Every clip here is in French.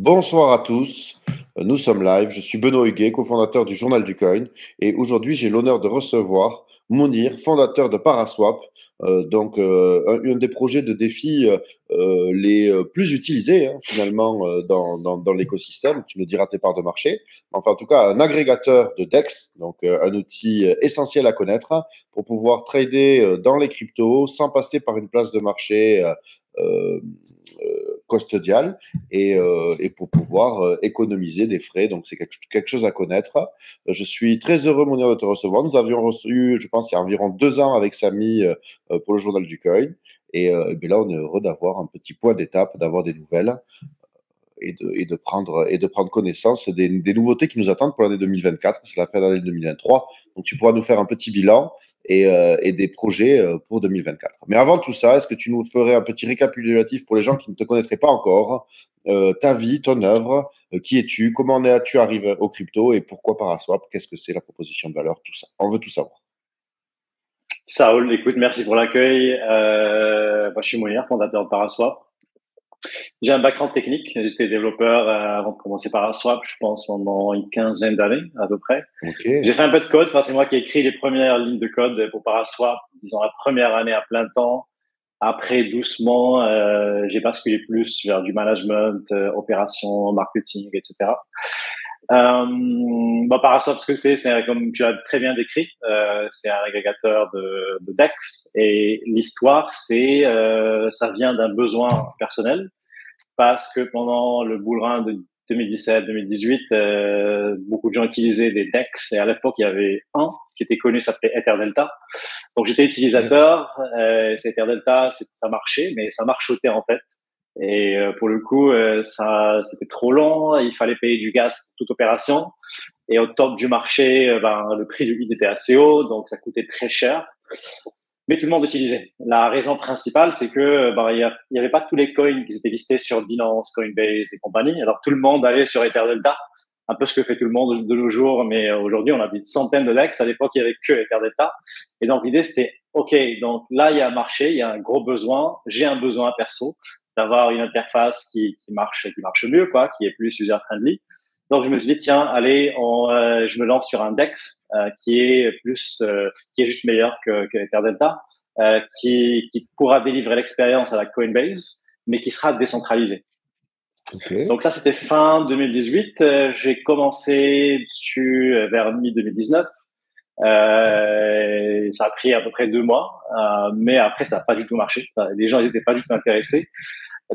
Bonsoir à tous, nous sommes live, je suis Benoît Huguet, cofondateur du Journal du Coin et aujourd'hui j'ai l'honneur de recevoir Mounir, fondateur de Paraswap, un des projets de défi les plus utilisés finalement dans l'écosystème, tu nous diras tes parts de marché, enfin en tout cas un agrégateur de DEX, donc un outil essentiel à connaître pour pouvoir trader dans les cryptos sans passer par une place de marché euh, custodiale et pour pouvoir économiser des frais. Donc, c'est quelque chose à connaître. Je suis très heureux, Mounir, de te recevoir. Nous avions reçu, je pense, il y a environ 2 ans avec Samy pour le Journal du Coin. Et bien là, on est heureux d'avoir un petit point d'étape, d'avoir des nouvelles et de prendre connaissance des nouveautés qui nous attendent pour l'année 2024. C'est la fin de l'année 2023. Donc, tu pourras nous faire un petit bilan et des projets pour 2024. Mais avant tout ça, est-ce que tu nous ferais un petit récapitulatif pour les gens qui ne te connaîtraient pas encore, ta vie, ton œuvre, qui es-tu, comment tu arrives au crypto et pourquoi Paraswap, qu'est-ce que c'est la proposition de valeur, tout ça. On veut tout savoir. Saoul, écoute, merci pour l'accueil. Moi, je suis Mounir, fondateur de Paraswap. J'ai un background technique. J'étais développeur avant de commencer Paraswap, je pense, pendant une quinzaine d'années à peu près. Ok. J'ai fait un peu de code. Enfin, c'est moi qui ai écrit les premières lignes de code pour Paraswap, disons la première année à plein temps. Après, doucement, j'ai basculé plus vers du management, opération, marketing, etc. Paraswap, ce que c'est comme tu as très bien décrit, c'est un agrégateur de DEX et l'histoire, ça vient d'un besoin personnel parce que pendant le bull run de 2017-2018, beaucoup de gens utilisaient des DEX et à l'époque, il y avait un qui était connu, s'appelait EtherDelta. Donc, j'étais utilisateur, c'est EtherDelta, ça marchait, mais ça marchotait en fait. Et pour le coup, c'était trop long, il fallait payer du gaz pour toute opération. Et au top du marché, le prix du lead était assez haut, donc ça coûtait très cher. Mais tout le monde utilisait. La raison principale, c'est que il y avait pas tous les coins qui étaient listés sur Binance, Coinbase et compagnie. Alors tout le monde allait sur EtherDelta, un peu ce que fait tout le monde de nos jours. Mais aujourd'hui, on a une centaine de DEX. À l'époque, il y avait que EtherDelta. Et donc l'idée, c'était OK. Donc là, il y a un marché, il y a un gros besoin. J'ai un besoin perso d'avoir une interface qui marche mieux, quoi, qui est plus user friendly. Donc je me suis dit tiens, allez, je me lance sur un DEX qui est juste meilleur que EtherDelta, qui pourra délivrer l'expérience à la Coinbase, mais qui sera décentralisé. Ok. Donc ça, c'était fin 2018. J'ai commencé dessus vers mi-2019. Ça a pris à peu près 2 mois, mais après, ça n'a pas du tout marché. Les gens n'étaient pas du tout intéressés.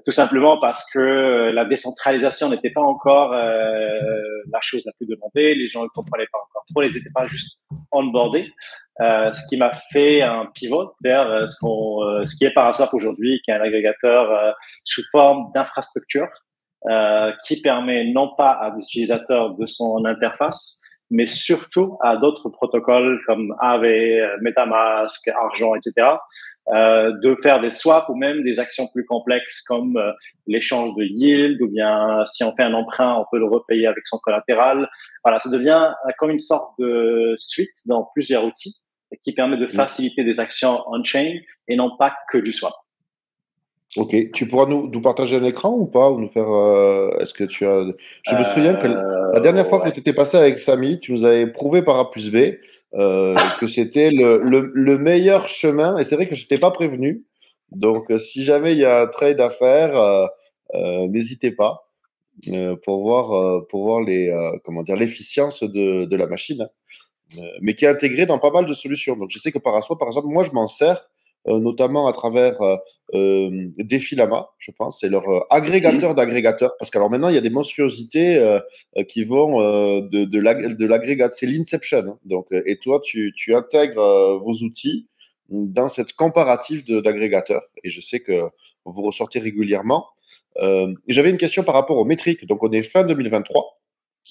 Tout simplement parce que la décentralisation n'était pas encore la chose la plus demandée. Les gens ne comprenaient pas encore trop, ils n'étaient pas juste onboardés. Ce qui m'a fait un pivot vers ce qui est Paraswap aujourd'hui, qui est un agrégateur sous forme d'infrastructure qui permet non pas à des utilisateurs de son interface, mais surtout à d'autres protocoles comme Aave, MetaMask, Argent, etc., de faire des swaps ou même des actions plus complexes comme l'échange de yield ou bien si on fait un emprunt, on peut le repayer avec son collatéral. Voilà, ça devient comme une sorte de suite dans plusieurs outils qui permet de faciliter des actions on-chain et non pas que du swap. Ok, tu pourras nous partager un écran ou pas, ou nous faire. Est-ce que tu as. Je me souviens que la dernière fois que Ouais. tu étais passé avec Samy, tu nous avais prouvé par A plus B que c'était le meilleur chemin. Et c'est vrai que je t'ai pas prévenu. Donc, si jamais il y a un trade à faire, n'hésitez pas pour voir comment dire, l'efficience de la machine, mais qui est intégrée dans pas mal de solutions. Donc, je sais que Paraswap, par exemple, moi, je m'en sers notamment à travers Defilama, je pense, c'est leur agrégateur d'agrégateurs, parce qu'alors maintenant, il y a des monstruosités qui vont de l'agrégateur, c'est l'Inception, hein. Donc, et toi, tu intègres vos outils dans cette comparative d'agrégateurs, et je sais que vous ressortez régulièrement. J'avais une question par rapport aux métriques, donc on est fin 2023.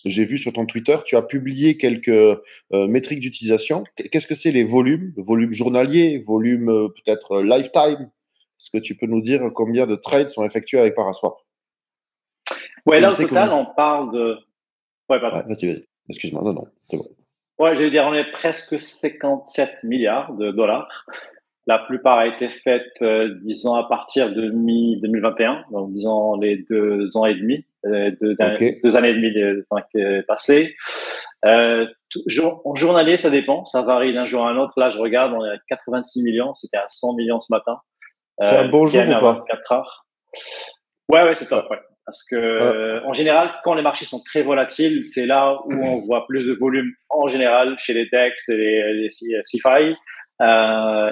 J'ai vu sur ton Twitter, tu as publié quelques métriques d'utilisation. Qu'est-ce que c'est les volumes? Volume journalier, volume peut-être lifetime? Est-ce que tu peux nous dire combien de trades sont effectués avec Paraswap? Ouais, Et je là, au sais que total, vous. on parle de... Ouais, pardon. Ouais, vas-y. Excuse-moi, non, c'est bon. Ouais, je vais dire, on est presque 57 milliards de dollars La plupart a été faite, disons, à partir de mi-2021, donc disons les 2 ans et demi, Ok. 2 années et demie qui est passé. En journalier, ça dépend, ça varie d'un jour à un autre. Là, je regarde, on est à 86 millions, c'était à 100 millions ce matin. C'est un bon jour Gagne ou à pas? 24 heures. Ouais, c'est top, Euh, ouais. Parce euh, que, en général, quand les marchés sont très volatiles, c'est là où on voit plus de volume en général chez les DEX et les CFI,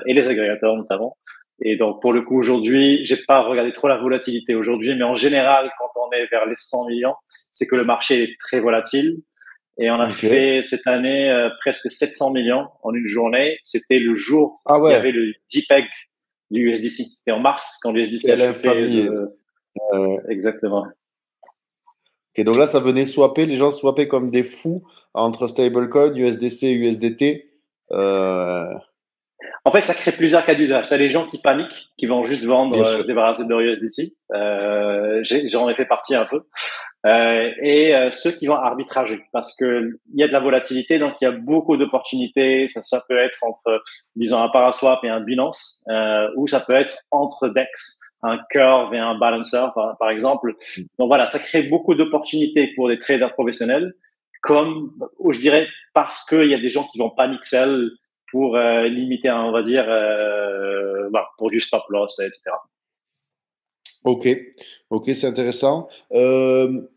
et les agrégateurs notamment. Et donc, pour le coup, aujourd'hui, j'ai pas regardé trop la volatilité aujourd'hui, mais en général, quand on est vers les 100 millions, c'est que le marché est très volatile. Et on a ok. fait cette année presque 700 millions en une journée. C'était le jour Ah où il y ouais, avait le DPEG du USDC. C'était en mars quand le USDC c'est a chuté l'infamie. de... Euh, Exactement. ok, donc là, ça venait swapper, les gens swappaient comme des fous entre stablecoin, USDC, USDT. Euh, En fait, ça crée plusieurs cas d'usage. Tu as les gens qui paniquent, qui vont juste vendre, bien sûr. se débarrasser de leur USDC. J'en ai fait partie un peu. Ceux qui vont arbitrager parce que il y a de la volatilité, donc il y a beaucoup d'opportunités. Ça peut être entre, disons, un Paraswap et un Binance, ou ça peut être entre DEX, un Curve et un Balancer, par exemple. Donc voilà, ça crée beaucoup d'opportunités pour des traders professionnels, comme, ou je dirais, parce qu'il y a des gens qui vont panic sell pour limiter, on va dire, voilà, pour du stop loss, etc. Ok, ok, c'est intéressant.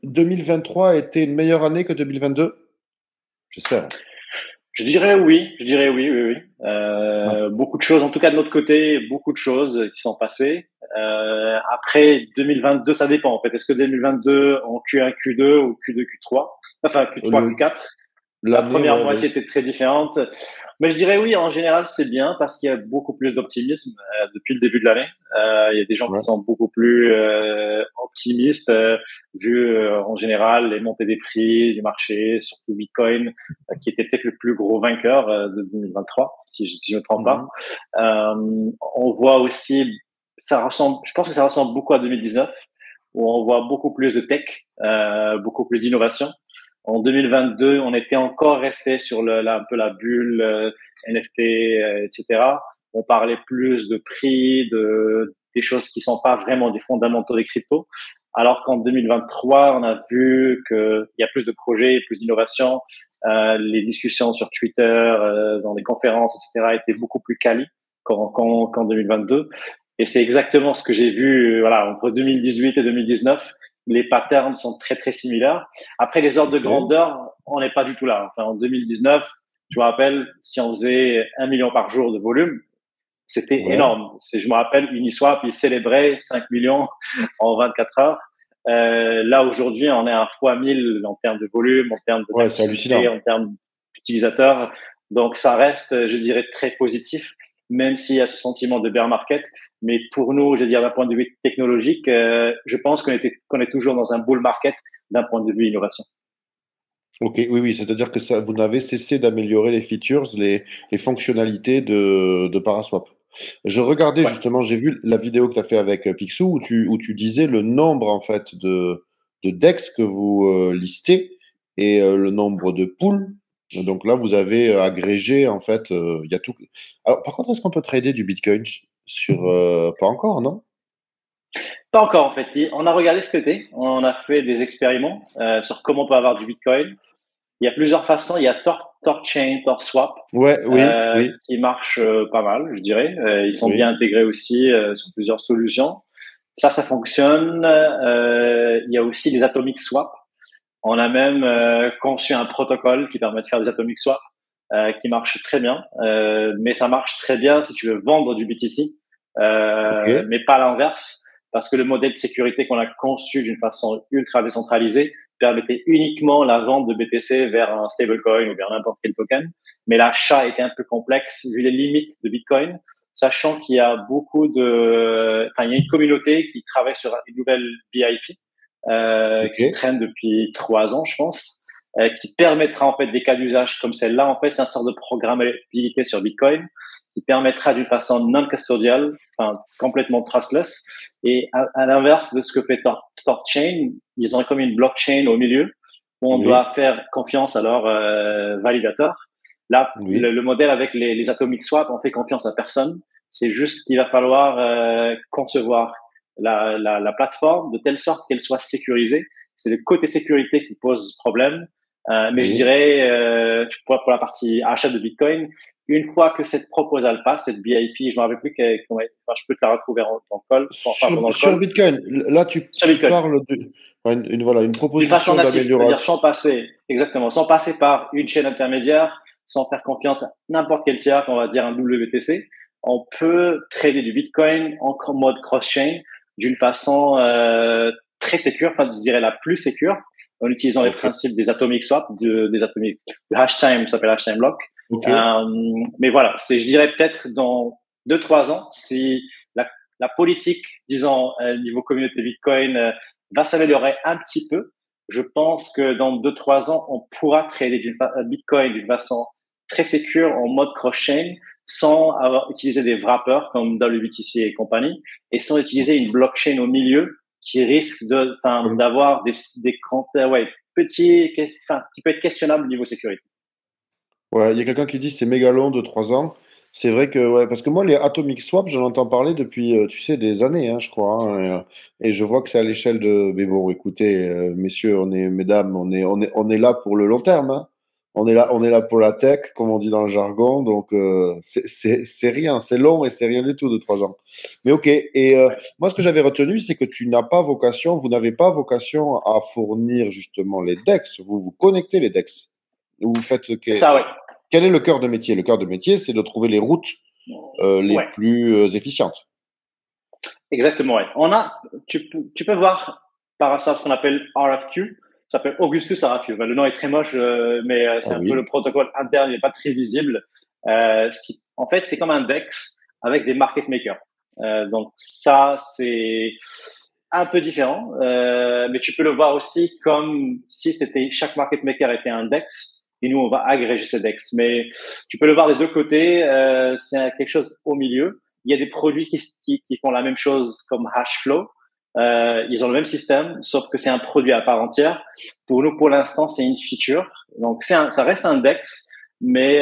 2023 a été une meilleure année que 2022? J'espère. Je dirais oui, oui, oui. Ah, Beaucoup de choses, en tout cas de notre côté, beaucoup de choses qui sont passées. Après 2022, ça dépend en fait. Est-ce que 2022 en Q1, Q2 ou Q2, Q3, enfin Q3, le, Q4? La l'année, première ouais, moitié vas-y. était très différente. Mais je dirais oui, en général, c'est bien parce qu'il y a beaucoup plus d'optimisme depuis le début de l'année. Il y a des gens qui Ouais. sont beaucoup plus optimistes vu en général les montées des prix du marché, surtout Bitcoin, qui était peut-être le plus gros vainqueur de 2023, si je ne me trompe pas. Mhm. On voit aussi, ça ressemble, je pense que ça ressemble beaucoup à 2019, où on voit beaucoup plus de tech, beaucoup plus d'innovation. En 2022, on était encore resté sur un peu la bulle NFT, etc. On parlait plus de prix, des choses qui sont pas vraiment des fondamentaux des cryptos. Alors qu'en 2023, on a vu qu'il y a plus de projets, plus d'innovation. Les discussions sur Twitter, dans les conférences, etc., étaient beaucoup plus quali qu'en 2022. Et c'est exactement ce que j'ai vu, voilà, entre 2018 et 2019. Les patterns sont très, très similaires. Après, les ordres de Ok. grandeur, on n'est pas du tout là. Enfin, en 2019, je me rappelle, si on faisait 1 million par jour de volume, c'était Ouais. énorme. Je me rappelle, Uniswap, ils célébraient 5 millions en 24 heures. Là, aujourd'hui, on est à fois 1000 en termes de volume, en termes Ouais, c'est d'activité, hallucinant. en termes d'utilisateurs. Donc, ça reste, je dirais, très positif, même s'il y a ce sentiment de bear market. Mais pour nous, je veux dire, d'un point de vue technologique, je pense qu'on est toujours dans un bull market d'un point de vue innovation. Ok, oui, oui, c'est-à-dire que ça, vous n'avez cessé d'améliorer les features, les fonctionnalités de Paraswap. Je regardais Ouais. justement, j'ai vu la vidéo que tu as fait avec Picsou où tu disais le nombre en fait de DEX que vous listez et le nombre de pools. Donc là, vous avez agrégé en fait, il y a tout. Alors, par contre, est-ce qu'on peut trader du Bitcoin sur pas encore, non? Pas encore, en fait. On a regardé cet été, on a fait des expériments sur comment on peut avoir du Bitcoin. Il y a plusieurs façons. Il y a TorChain, TorSwap, Ouais, oui, oui, qui marchent pas mal, je dirais. Ils sont bien oui. intégrés aussi sur plusieurs solutions. Ça fonctionne. Il y a aussi les Atomic Swap. On a même conçu un protocole qui permet de faire des Atomic Swap, qui marche très bien. Mais ça marche très bien si tu veux vendre du BTC, Ok, mais pas à l'inverse, parce que le modèle de sécurité qu'on a conçu d'une façon ultra décentralisée permettait uniquement la vente de BTC vers un stablecoin ou vers n'importe quel token. Mais l'achat était un peu complexe vu les limites de Bitcoin, sachant qu'il y a il y a une communauté qui travaille sur une nouvelle BIP, ok, qui traîne depuis 3 ans, je pense, qui permettra en fait des cas d'usage comme celle-là. En fait, c'est un sort de programmabilité sur Bitcoin qui permettra d'une façon non custodial, enfin complètement trustless. Et à l'inverse de ce que fait TorChain, ils ont comme une blockchain au milieu où on oui, doit faire confiance à leurs validateurs. Là, oui. le modèle avec les atomic swap, on fait confiance à personne. C'est juste qu'il va falloir concevoir la plateforme de telle sorte qu'elle soit sécurisée. C'est le côté sécurité qui pose problème. Mais je Oui. dirais, pour la partie achat de Bitcoin, une fois que cette proposal passe, cette BIP, je ne me rappelle plus enfin, je peux te la retrouver dans le call, enfin, pendant le Sur call, Bitcoin, là, sur tu Bitcoin. parles voilà, une D'une façon proposition native, c'est-à-dire d'amélioration. sans passer, exactement, sans passer par une chaîne intermédiaire, sans faire confiance à n'importe quel tiers, on va dire un WTC. On peut trader du Bitcoin en mode cross-chain d'une façon très sécure, enfin je dirais la plus sécure, en utilisant les Ok. principes des atomic swap, des atomic, le hash time, ça s'appelle hash time block. Ok. Mais voilà, je dirais peut-être dans 2-3 ans, si la politique, disons, niveau communauté Bitcoin, va s'améliorer un petit peu. Je pense que dans 2-3 ans, on pourra trader Bitcoin d'une façon très sécure en mode cross-chain sans avoir utilisé des wrappers comme WBTC et compagnie et sans utiliser une blockchain au milieu qui risque d'avoir des comptes, petits, qui peut être questionnable au niveau sécurité. Ouais, il y a quelqu'un qui dit c'est méga long de 3 ans. C'est vrai que, ouais, parce que moi, les Atomic Swap, j'en entends parler depuis, tu sais, des années, hein, je crois, hein, et je vois que c'est à l'échelle de. Mais bon, écoutez, messieurs, mesdames, on est là pour le long terme, hein. On est là pour la tech, comme on dit dans le jargon. Donc, c'est rien, c'est long et c'est rien du tout de 3 ans. Mais ok. Et Ouais. moi, ce que j'avais retenu, c'est que tu n'as pas vocation, vous n'avez pas vocation à fournir justement les DEX. Vous connectez les DEX. Vous faites. C'est ça, ouais. Quel est le cœur de métier? Le cœur de métier, c'est de trouver les routes les Ouais. plus efficientes. Exactement, ouais. Tu peux voir par hasard ce qu'on appelle RFQ. Ça s'appelle Augustus RFQ. Ben, le nom est très moche, mais Ah c'est un peu le oui. protocole interne, il n'est pas très visible. En fait, c'est comme un DEX avec des market makers. Donc ça, c'est un peu différent, mais tu peux le voir aussi comme si chaque market maker était un DEX et nous on va agréger ces DEX. Mais tu peux le voir des deux côtés. C'est quelque chose au milieu. Il y a des produits qui font la même chose comme Hashflow. Ils ont le même système, sauf que c'est un produit à part entière. Pour nous, pour l'instant, c'est une feature. Donc, ça reste un DEX, mais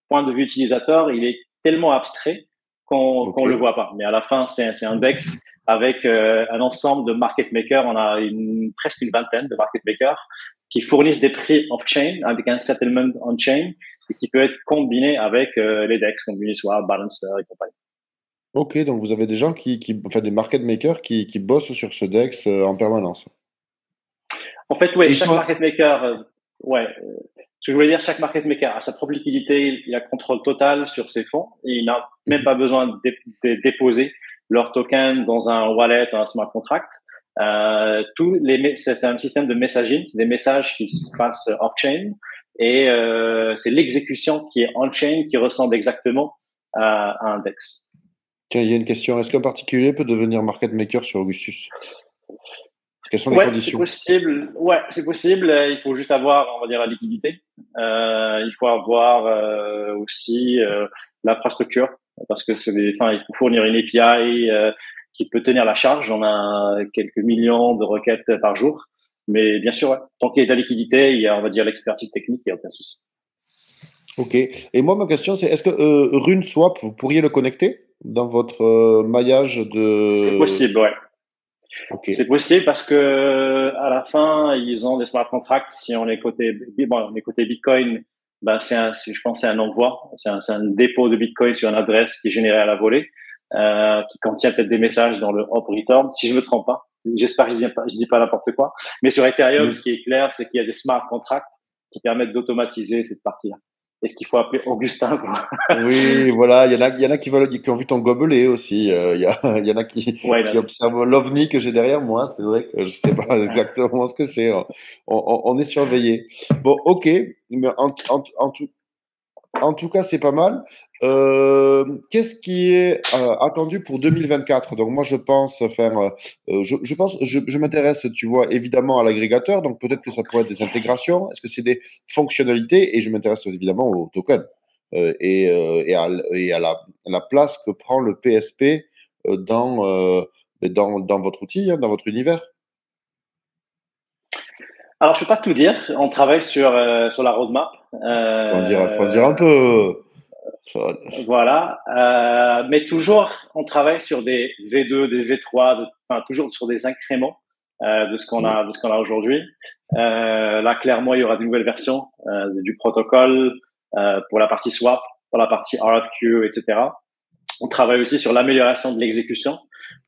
point de vue utilisateur, il est tellement abstrait qu'on le Ok. voit pas. Mais à la fin, c'est un DEX avec un ensemble de market makers. On a presque une vingtaine de market makers qui fournissent des prix off-chain avec un settlement on-chain et qui peut être combiné avec les DEX, comme Uniswap, Balancer et compagnie. Ok, donc vous avez des gens enfin des market makers qui bossent sur ce DEX en permanence. En fait, Et oui, ils chaque sont. market maker, ce que je voulais dire, chaque market maker a sa propre liquidité, il a contrôle total sur ses fonds et il n'a même Mhm. pas besoin de déposer leur token dans un wallet, un smart contract. C'est un système de messaging, c'est des messages qui se passent off-chain et c'est l'exécution qui est on-chain qui ressemble exactement à un DEX. Tiens, il y a une question. Est-ce qu'un particulier peut devenir market maker sur Augustus? Quelles sont les Ouais, c'est conditions? possible. Ouais, c'est possible. Il faut juste avoir, on va dire, la liquidité. Il faut avoir aussi l'infrastructure parce que enfin, il faut fournir une API qui peut tenir la charge. On a quelques millions de requêtes par jour. Mais bien sûr, ouais, tant qu'il y a de la liquidité, il y a, on va dire, l'expertise technique, il n'y a aucun souci. Ok. Et moi, ma question, c'est est-ce que RuneSwap, vous pourriez le connecter dans votre maillage C'est de. possible, ouais. Ok. C'est possible parce que à la fin, ils ont des smart contracts. Si on est on est côté Bitcoin, ben je pense, c'est un envoi, c'est un dépôt de Bitcoin sur une adresse qui est générée à la volée, qui contient peut-être des messages dans le hop return, si je me trompe pas. J'espère que je dis pas n'importe quoi. Mais sur Ethereum, ce qui est clair, c'est qu'il y a des smart contracts qui permettent d'automatiser cette partie-là. Est-ce qu'il faut appeler Augustin, quoi? Oui, voilà, il y en a qui ont vu ton gobelet aussi. Il y en a Why qui not? observent l'ovni que j'ai derrière moi. C'est vrai que je sais pas exactement ce que c'est. On est surveillé. Bon, ok, mais en tout cas, c'est pas mal. Qu'est-ce qui est attendu pour 2024? Donc moi, je pense faire, je m'intéresse, tu vois, évidemment à l'agrégateur. Donc peut-être que ça pourrait être des intégrations. Est-ce que c'est des fonctionnalités? Et je m'intéresse évidemment au token et à la place que prend le PSP dans votre outil, hein, dans votre univers. Alors, je peux pas tout dire. On travaille sur la roadmap. Faut en dire un peu. Voilà, mais toujours, on travaille sur des V2, des V3, enfin toujours sur des incréments de ce qu'on a, de ce qu'on a aujourd'hui. Là, clairement, il y aura de nouvelles versions du protocole pour la partie swap, pour la partie RFQ, etc. On travaille aussi sur l'amélioration de l'exécution.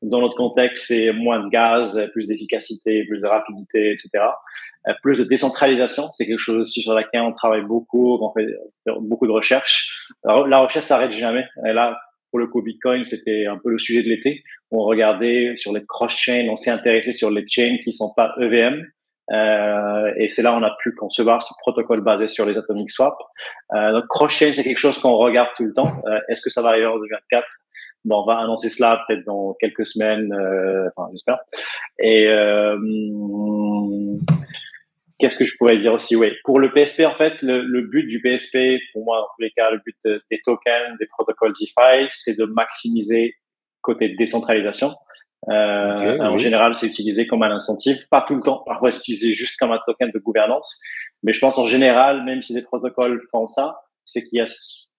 Dans notre contexte, c'est moins de gaz, plus d'efficacité, plus de rapidité, etc. Plus de décentralisation, c'est quelque chose aussi sur laquelle on travaille beaucoup, on fait beaucoup de recherche. Alors, la recherche s'arrête jamais. Et là, pour le coup, Bitcoin, c'était un peu le sujet de l'été. On regardait sur les cross-chains, on s'est intéressé sur les chains qui sont pas EVM. Et c'est là où on a pu concevoir ce protocole basé sur les atomic swap. Donc cross-chain, c'est quelque chose qu'on regarde tout le temps. Est-ce que ça va arriver en 2024? Bon, on va annoncer cela peut-être dans quelques semaines, enfin j'espère. Et qu'est-ce que je pourrais dire aussi? Oui, pour le PSP, en fait, le but du PSP, pour moi, dans tous les cas, le but des tokens, des protocoles DeFi, c'est de maximiser côté décentralisation. En Oui. général, c'est utilisé comme un incentive, pas tout le temps. Parfois, c'est utilisé juste comme un token de gouvernance. Mais je pense en général, même si des protocoles font ça, c'est qu'il y a,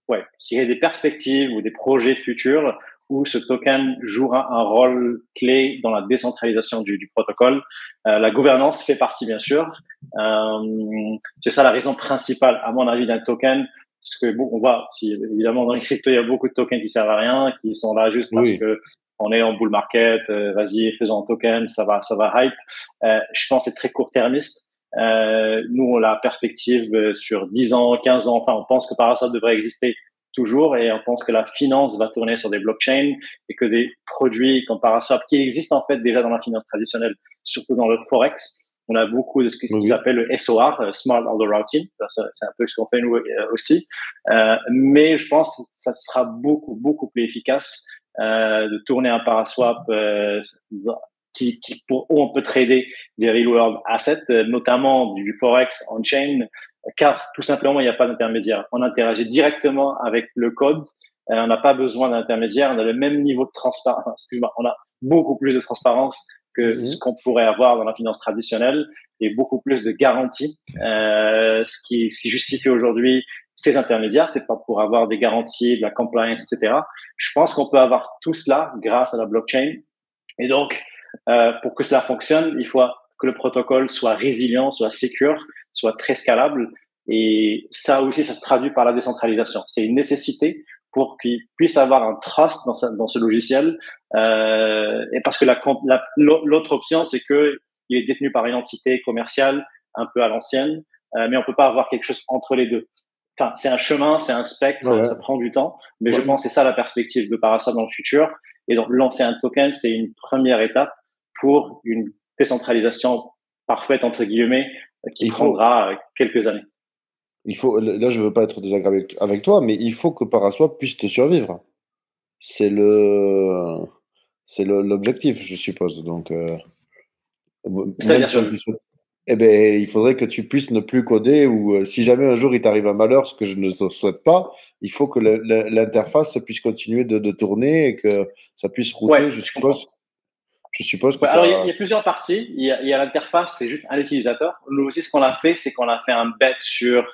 ouais, s'il y a des perspectives ou des projets futurs où ce token jouera un rôle clé dans la décentralisation du protocole. La gouvernance fait partie, bien sûr. C'est ça la raison principale, à mon avis, d'un token. Parce que bon, on voit, si, évidemment, dans les cryptos, il y a beaucoup de tokens qui servent à rien, qui sont là juste parce Oui. que on est en bull market, vas-y, faisons un token, ça va hype. Je pense que c'est très court-termiste. Nous, on a la perspective sur 10 ans, 15 ans, enfin, on pense que par ça devrait exister toujours et on pense que la finance va tourner sur des blockchains et que des produits comme Paraswap qui existent en fait déjà dans la finance traditionnelle, surtout dans le Forex, on a beaucoup de ce qui Oui. s'appelle le SOR, Smart Order Routing. C'est un peu ce qu'on fait nous aussi. Mais je pense que ça sera beaucoup plus efficace de tourner un Paraswap où on peut trader des real world assets, notamment du Forex on-chain, car tout simplement, il n'y a pas d'intermédiaire. On interagit directement avec le code. On n'a pas besoin d'intermédiaire. On a le même niveau de transparence. Enfin, excuse-moi, on a beaucoup plus de transparence que ce qu'on pourrait avoir dans la finance traditionnelle et beaucoup plus de garanties. Ce qui justifie aujourd'hui ces intermédiaires, c'est pas pour avoir des garanties, de la compliance, etc. Je pense qu'on peut avoir tout cela grâce à la blockchain. Et donc, pour que cela fonctionne, il faut que le protocole soit résilient, soit secure, soit très scalable. Et ça aussi, ça se traduit par la décentralisation. C'est une nécessité pour qu'il puisse avoir un trust dans ce logiciel. Et parce que l'autre option, c'est que il est détenu par une entité commerciale un peu à l'ancienne, mais on peut pas avoir quelque chose entre les deux. Enfin, c'est un chemin, c'est un spectre, Ouais. ça prend du temps, mais je Ouais. pense que c'est ça la perspective de Paraswap dans le futur. Et donc, lancer un token, c'est une première étape pour une décentralisation parfaite, entre guillemets, qui Il faut, prendra quelques années. là, je veux pas être désagréable avec toi, mais il faut que Paraswap puisse te survivre. C'est le, l'objectif, je suppose. Donc, même C'est-à-dire si on sur te souhaite, eh ben, il faudrait que tu puisses ne plus coder ou si jamais un jour il t'arrive un malheur, ce que je ne souhaite pas, il faut que l'interface puisse continuer de tourner et que ça puisse ouais, router. Je je comprends. suppose, je suppose que Ouais, alors, ça. il y a plusieurs parties. Il y a l'interface, c'est juste un utilisateur. Nous aussi, ce qu'on a fait, c'est qu'on a fait un bet sur,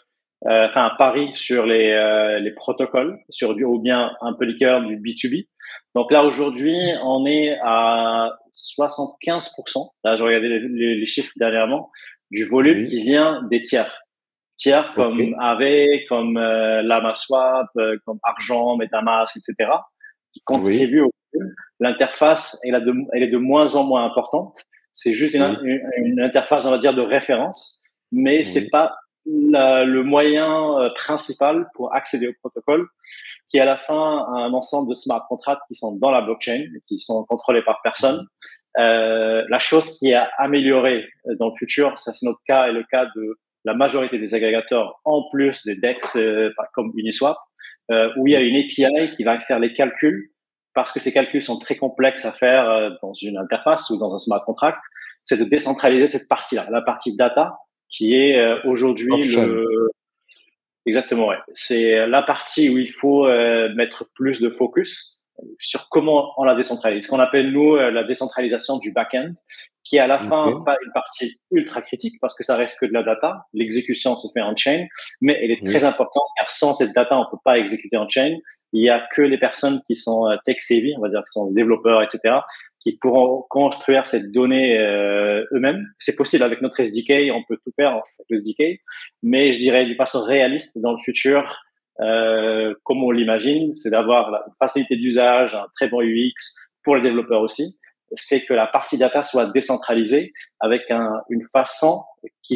enfin, un pari sur les protocoles, sur ou bien un peu liqueur du B2B. Donc là, aujourd'hui, on est à 75%. Là, je regardais les chiffres dernièrement, du volume Oui, qui vient des tiers. Tiers ok, comme Aave, comme LamaSwap, comme Argent, MetaMask, etc., qui oui, contribuent au volume. L'interface, elle est de moins en moins importante. C'est juste oui, une interface, on va dire, de référence, mais c'est oui, pas le moyen principal pour accéder au protocole, qui est à la fin un ensemble de smart contracts qui sont dans la blockchain, qui sont contrôlés par personne. La chose qui a amélioré dans le futur, ça c'est notre cas et le cas de la majorité des agrégateurs, en plus des DEX comme Uniswap, où il y a une API qui va faire les calculs, parce que ces calculs sont très complexes à faire dans une interface ou dans un smart contract, c'est de décentraliser cette partie-là, la partie data, qui est aujourd'hui off-chain. Exactement, ouais. C'est la partie où il faut mettre plus de focus. sur comment on la décentralise. Ce qu'on appelle, nous, la décentralisation du back-end, qui est à la fin Ok. pas une partie ultra critique parce que ça reste que de la data. L'exécution se fait en chain, mais elle est Oui. très importante car sans cette data, on peut pas exécuter en chain. Il y a que les personnes qui sont tech-savvy, on va dire, qui sont développeurs, etc., qui pourront construire cette donnée eux-mêmes. C'est possible avec notre SDK, on peut tout faire avec le SDK, mais je dirais d'une façon réaliste dans le futur, comme on l'imagine, c'est d'avoir la facilité d'usage, un très bon UX pour les développeurs aussi. C'est que la partie data soit décentralisée avec une façon qui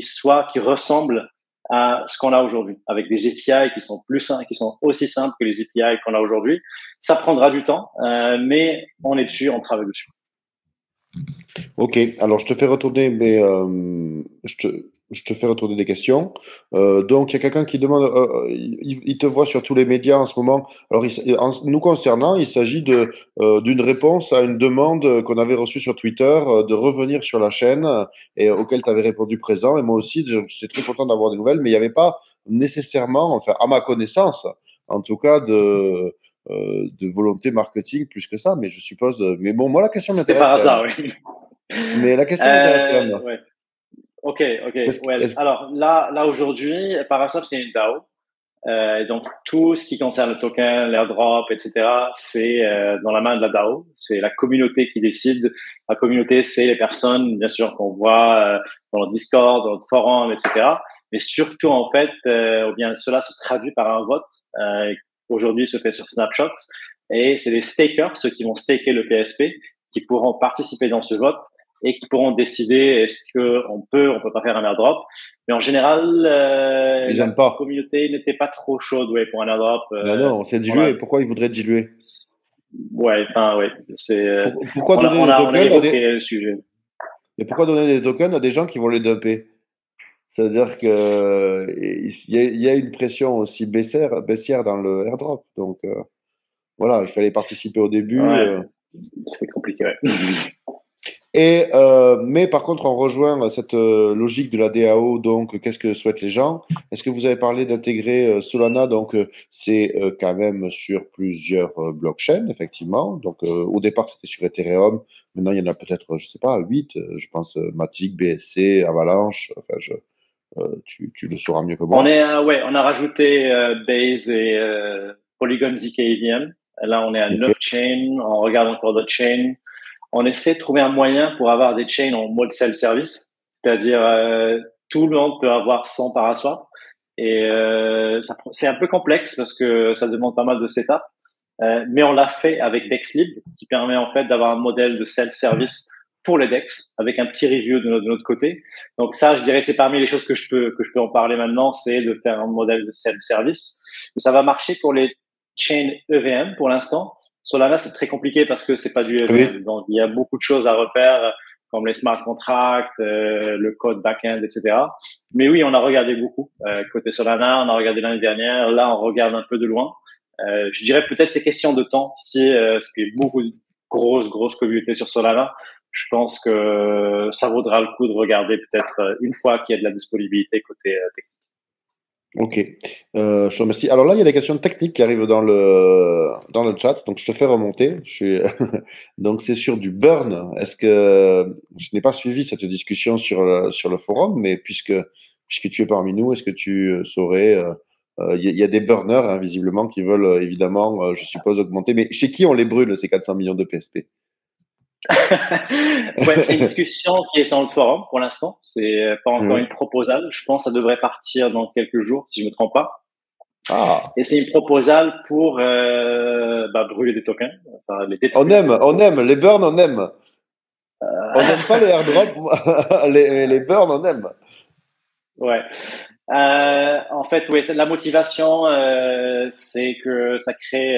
ressemble à ce qu'on a aujourd'hui, avec des API qui sont plus simples, qui sont aussi simples que les API qu'on a aujourd'hui. Ça prendra du temps, mais on est dessus, on travaille dessus. Ok, alors je te fais retourner, je te fais retourner des questions. Donc, il y a quelqu'un qui demande, il te voit sur tous les médias en ce moment. Alors, nous concernant, il s'agit d'une réponse à une demande qu'on avait reçue sur Twitter de revenir sur la chaîne et auquel tu avais répondu présent. Et moi aussi, j'étais très content d'avoir des nouvelles, mais il n'y avait pas nécessairement, enfin, à ma connaissance, en tout cas, de volonté marketing plus que ça. Mais je suppose, mais bon, moi, la question C'était m'intéresse par quand même. hasard, oui. Mais la question m'intéresse quand même. Ouais. Ok, ok. Est-ce, Well, est-ce- alors là aujourd'hui, Parasop c'est une DAO. Donc tout ce qui concerne le token, l'airdrop, etc., c'est dans la main de la DAO. C'est la communauté qui décide. La communauté, c'est les personnes, bien sûr, qu'on voit dans le Discord, dans le forum, etc. Mais surtout, en fait, ou bien cela se traduit par un vote. Aujourd'hui, se fait sur Snapshot. Et c'est les stakers, ceux qui vont staker le PSP, qui pourront participer dans ce vote et qui pourront décider est-ce qu'on peut, on peut pas faire un airdrop. Mais en général, Ils la aiment pas. communauté n'était pas trop chaude, ouais, pour un airdrop. Ben non, c'est On a, dilué. Pourquoi ils voudraient diluer? ouais, enfin, ouais, c'est, Pourquoi donner des on a tokens à évoqué des, le sujet. et pourquoi donner des tokens à des gens qui vont les dumper? C'est-à-dire que il y a une pression aussi baissière dans le airdrop. Donc voilà, il fallait participer au début. Ouais, c'est compliqué, ouais. Mais par contre, on rejoint cette logique de la DAO. Donc, qu'est-ce que souhaitent les gens? Est-ce que vous avez parlé d'intégrer Solana? Donc, c'est quand même sur plusieurs blockchains, effectivement. Donc, au départ, c'était sur Ethereum. Maintenant, il y en a peut-être, je sais pas, 8. Je pense Matic, BSC, Avalanche. Enfin, tu le sauras mieux que On moi. est, ouais, on a rajouté Base et Polygon ZK EVM. Là, on est à Ok. 9 chains. On regarde encore d'autres chains. On essaie de trouver un moyen pour avoir des chains en mode self-service, c'est-à-dire tout le monde peut avoir son Paraswap. Et c'est un peu complexe parce que ça demande pas mal de setup, mais on l'a fait avec DexLib, qui permet en fait d'avoir un modèle de self-service pour les DEX avec un petit review de notre côté. Donc ça, je dirais, c'est parmi les choses que je peux en parler maintenant, c'est de faire un modèle de self-service. Ça va marcher pour les chains EVM pour l'instant. Solana, c'est très compliqué parce que c'est pas du Oui. EVM. Donc il y a beaucoup de choses à refaire, comme les smart contracts, le code backend, etc. Mais oui, on a regardé beaucoup côté Solana, on a regardé l'année dernière. Là, on regarde un peu de loin. Je dirais peut-être c'est question de temps si ce qui est beaucoup de grosses communautés sur Solana. Je pense que ça vaudra le coup de regarder peut-être une fois qu'il y a de la disponibilité côté technique. Ok, je te remercie. Alors là, il y a des questions techniques qui arrivent dans le chat, donc je te fais remonter. Donc c'est sur du burn. Est-ce que je n'ai pas suivi cette discussion sur le forum, mais puisque tu es parmi nous, est-ce que tu saurais, il y a des burners, hein, visiblement, qui veulent évidemment, je suppose, augmenter. Mais chez qui on les brûle, ces 400 millions de PSP? Ouais, c'est une discussion qui est sur le forum pour l'instant. C'est pas encore Oui. une proposale. Je pense que ça devrait partir dans quelques jours, si je me trompe pas. Ah, Et c'est une proposale pour brûler des tokens, enfin les détruire on plutôt. aime, les burns, on aime. On n'aime pas les airdrops, les burns, on aime. Ouais. En fait, oui, c'est de la motivation, c'est que ça crée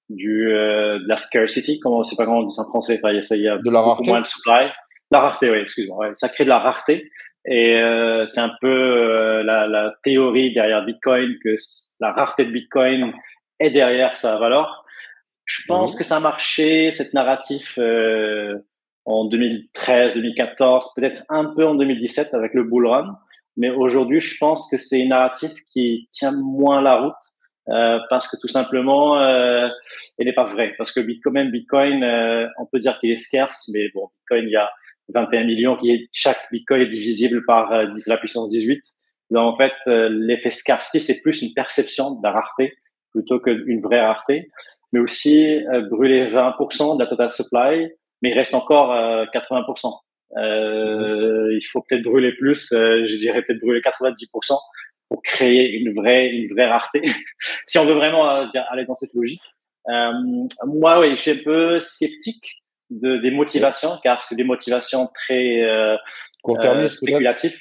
de la scarcity, comment, on sait pas comment on dit ça en français, enfin, il y a De la beaucoup moins de rareté. supply. La rareté, oui, excuse-moi. Ouais, ça crée de la rareté. Et c'est un peu la théorie derrière Bitcoin, que la rareté de Bitcoin est derrière sa valeur. Je pense Mhm. que ça a marché, cette narratif, en 2013, 2014, peut-être un peu en 2017 avec le bull run. Mais aujourd'hui, je pense que c'est une narrative qui tient moins la route parce que tout simplement, elle n'est pas vraie. Parce que Bitcoin, on peut dire qu'il est scarce, mais bon, Bitcoin, il y a 21 millions, chaque Bitcoin est divisible par 10 à la puissance 18. Donc en fait, l'effet scarcity, c'est plus une perception de la rareté plutôt qu'une vraie rareté. Mais aussi brûler 20% de la total supply, mais il reste encore 80%. Il faut peut-être brûler plus, je dirais peut-être brûler 90% pour créer une vraie rareté. Si on veut vraiment aller dans cette logique. Moi, oui, je suis un peu sceptique des motivations, car c'est des motivations très Court-termiste, spéculatives.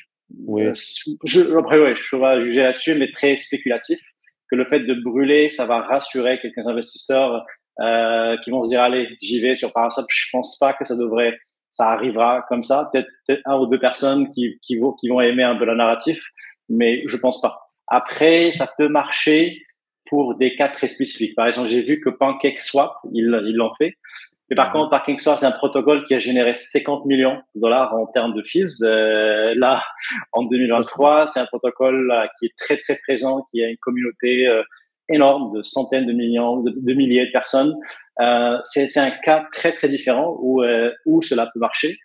oui. Après, ouais, je ne vais pas juger là-dessus, mais très spéculatif. Que le fait de brûler, ça va rassurer quelques investisseurs qui vont se dire allez, j'y vais sur Parasol. Je pense pas que ça arrivera comme ça. Peut-être un ou deux personnes qui vont aimer un peu le narratif, mais je pense pas. Après, ça peut marcher pour des cas très spécifiques. Par exemple, j'ai vu que PancakeSwap, ils l'ont fait. Mais par contre, PancakeSwap, c'est un protocole qui a généré 50 millions de dollars en termes de fees. Là, en 2023, c'est un protocole qui est très, très présent, qui a une communauté énorme de centaines de millions, de milliers de personnes. C'est un cas très, très différent où cela peut marcher.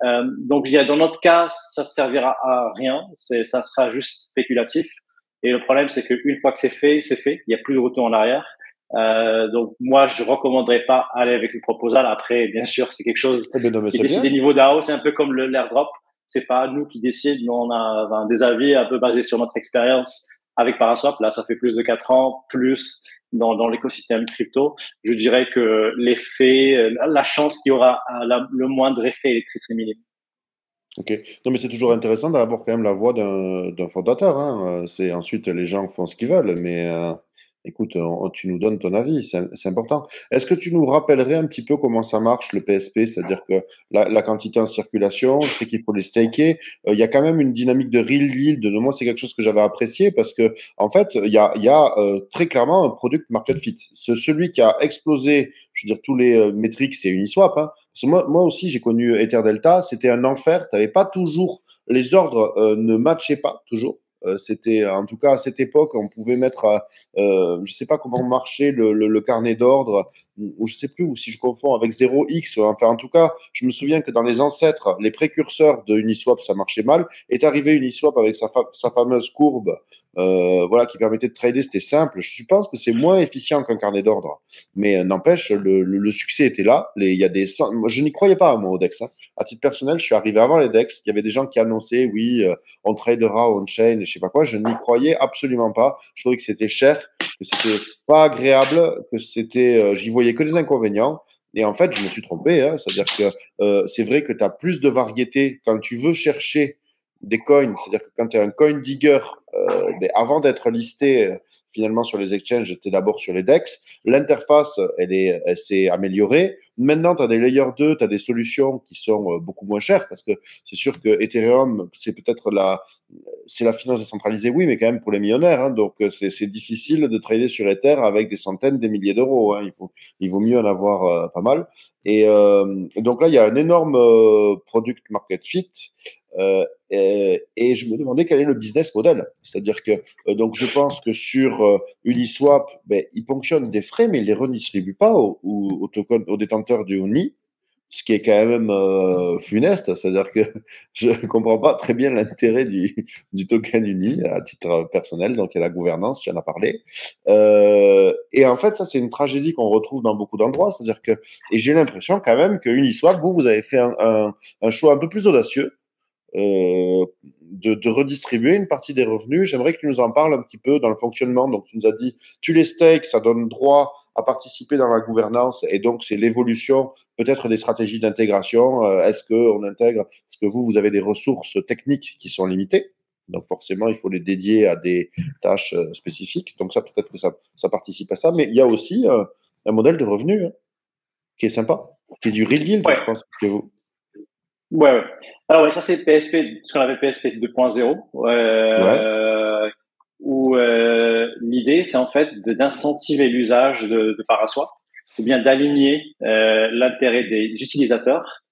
Donc, je dirais, dans notre cas, ça servira à rien. Ça sera juste spéculatif. Et le problème, c'est qu'une fois que c'est fait, c'est fait. Il n'y a plus de retour en arrière. Donc moi je recommanderais pas aller avec ce proposal. Après bien sûr c'est quelque chose qui est décidé au niveau DAO, c'est un peu comme l'airdrop, c'est pas nous qui décident, on a des avis un peu basés sur notre expérience avec Paraswap. Là ça fait plus de 4 ans plus dans l'écosystème crypto. Je dirais que l'effet, la chance qu'il y aura le moindre effet est très très minime. Ok. Non, mais c'est toujours intéressant d'avoir quand même la voix d'un fondateur, hein. C'est ensuite les gens font ce qu'ils veulent, mais écoute, tu nous donnes ton avis, c'est important. Est-ce que tu nous rappellerais un petit peu comment ça marche le PSP, c'est-à-dire que la quantité en circulation, je sais qu'il faut les staker. Il y a quand même une dynamique de real yield. De moi, c'est quelque chose que j'avais apprécié parce que en fait, il y a très clairement un product market fit. Celui qui a explosé, je veux dire tous les métriques, c'est Uniswap, hein. Parce que moi aussi, j'ai connu EtherDelta, c'était un enfer. Tu n'avais pas toujours, les ordres ne matchaient pas toujours. C'était, en tout cas, à cette époque, on pouvait mettre, je sais pas comment marchait le carnet d'ordre, ou je sais plus, ou si je confonds avec 0x. Enfin, en tout cas, je me souviens que dans les ancêtres, les précurseurs de Uniswap, ça marchait mal. Est arrivé Uniswap avec sa fameuse courbe, voilà, qui permettait de trader. C'était simple. Je pense que c'est moins efficient qu'un carnet d'ordre. Mais n'empêche, le succès était là. Il y a moi, je n'y croyais pas, moi, au DEX, hein. À titre personnel, je suis arrivé avant les DEX. Il y avait des gens qui annonçaient, oui, on tradera on-chain, je sais pas quoi. Je n'y croyais absolument pas. Je trouvais que c'était cher, que c'était pas agréable, que c'était, j'y voyais que des inconvénients. Et en fait, je me suis trompé, hein. C'est-à-dire que c'est vrai que tu as plus de variété quand tu veux chercher des coins. C'est-à-dire que quand tu es un coin digger, ben, avant d'être listé finalement sur les exchanges, j'étais d'abord sur les DEX. L'interface, elle s'est améliorée. Maintenant, tu as des layer 2, tu as des solutions qui sont beaucoup moins chères parce que c'est sûr que Ethereum, c'est peut-être c'est la finance décentralisée, oui, mais quand même pour les millionnaires, hein. Donc, c'est difficile de trader sur Ether avec des centaines, des milliers d'euros, hein. Il vaut mieux en avoir pas mal. Et donc là, il y a un énorme product market fit. Et je me demandais quel est le business model. C'est-à-dire que donc je pense que sur Uniswap, ben, ils ponctionnent des frais, mais ils les redistribuent pas aux détenteurs du Uni, ce qui est quand même funeste. C'est-à-dire que je comprends pas très bien l'intérêt du token Uni à titre personnel. Donc il y a la gouvernance, j'en ai parlé. Et en fait, ça c'est une tragédie qu'on retrouve dans beaucoup d'endroits. C'est-à-dire que et j'ai l'impression quand même que Uniswap, vous avez fait un choix un peu plus audacieux de redistribuer une partie des revenus. J'aimerais que tu nous en parles un petit peu dans le fonctionnement. Donc, tu nous as dit, tu les stakes, ça donne droit à participer dans la gouvernance et donc c'est l'évolution peut-être des stratégies d'intégration. Est-ce qu'on intègre, parce que vous avez des ressources techniques qui sont limitées. Donc forcément, il faut les dédier à des tâches spécifiques. Donc ça, peut-être que ça participe à ça. Mais il y a aussi un modèle de revenu hein, qui est sympa, qui est du real yield, Ouais. je pense que vous. Ouais. Alors ouais, ça c'est PSP, ce qu'on appelle PSP 2.0, où l'idée c'est en fait d'incentiver l'usage de Paraswap, ou bien d'aligner l'intérêt des utilisateurs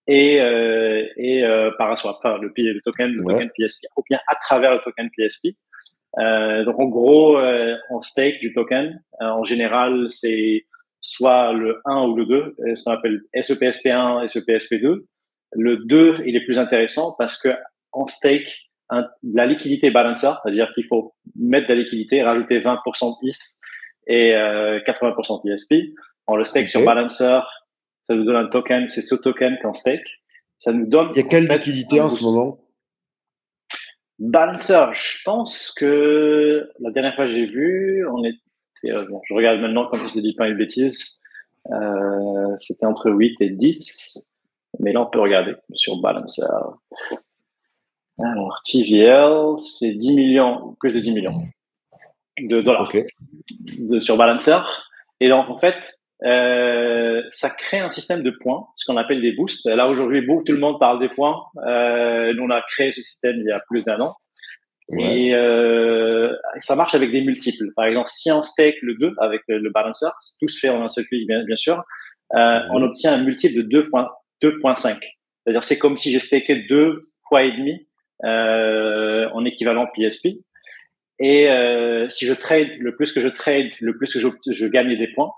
et Paraswap, le token PSP, ou bien à travers le token PSP. Donc en gros, on stake du token. En général, c'est soit le 1 ou le 2, ce qu'on appelle SEPSP1, SEPSP2. Le 2, il est plus intéressant parce que on stake la liquidité balancer, c'est-à-dire qu'il faut mettre de la liquidité, rajouter 20% de ETH et 80% de PSP. On le stake sur balancer, ça nous donne un token, c'est ce token qu'on stake. Ça nous donne. Il y a quelle liquidité en ce moment? Balancer, je pense que la dernière fois que j'ai vu, on était, bon, je regarde maintenant quand je ne dis pas une bêtise, c'était entre 8 et 10, mais là on peut regarder sur Balancer. Alors, TVL, c'est 10 millions, plus de 10 millions de dollars sur Balancer. Et donc, en fait, ça crée un système de points, ce qu'on appelle des boosts. Là, aujourd'hui, tout le monde parle des points. Nous, on a créé ce système il y a plus d'1 an. Ouais. Et ça marche avec des multiples. Par exemple, si on stake le 2 avec le Balancer, tout se fait en un seul clic, bien sûr, on obtient un multiple de 2.5. C'est-à-dire, c'est comme si j'ai staké 2 fois et demi en équivalent PSP. Et si je trade, le plus que je trade, le plus que je gagne des points.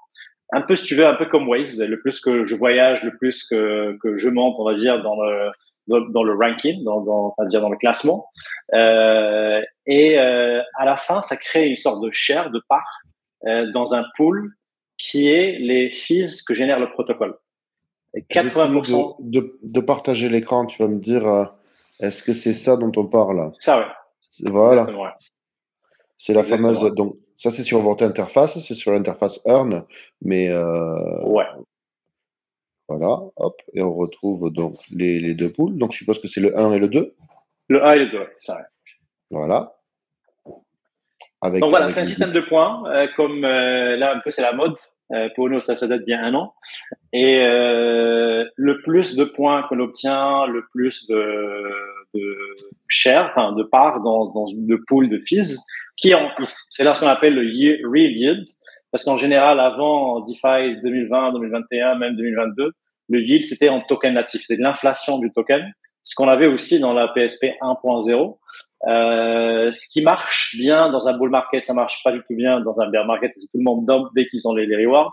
Un peu, si tu veux, un peu comme Waze, le plus que je voyage, le plus que je monte, on va dire, dans le ranking, on va dire dans le classement. Et à la fin, ça crée une sorte de share, de part, dans un pool qui est les fees que génère le protocole. Et 80%. De partager l'écran, tu vas me dire, est-ce que c'est ça dont on parle? Ça, ouais. Voilà. Ouais. C'est la fameuse. Donc, ça, c'est sur votre interface, c'est sur l'interface Earn, mais. Ouais. Voilà, hop, et on retrouve donc les deux pools. Donc, je suppose que c'est le 1 et le 2. Le 1 et le 2, c'est ça. Ouais. Voilà. Donc voilà, c'est un système de points, comme là, un peu, c'est la mode. Pour nous, ça date bien 1 an. Et le plus de points qu'on obtient, le plus de share, enfin de part dans le pool de fees, qui est en ETH. C'est là ce qu'on appelle le real yield, parce qu'en général, avant DeFi 2020, 2021, même 2022, le yield c'était en token natif, c'est de l'inflation du token, ce qu'on avait aussi dans la PSP 1.0. Ce qui marche bien dans un bull market, ça marche pas du tout bien dans un bear market, parce que tout le monde dump dès qu'ils ont les rewards.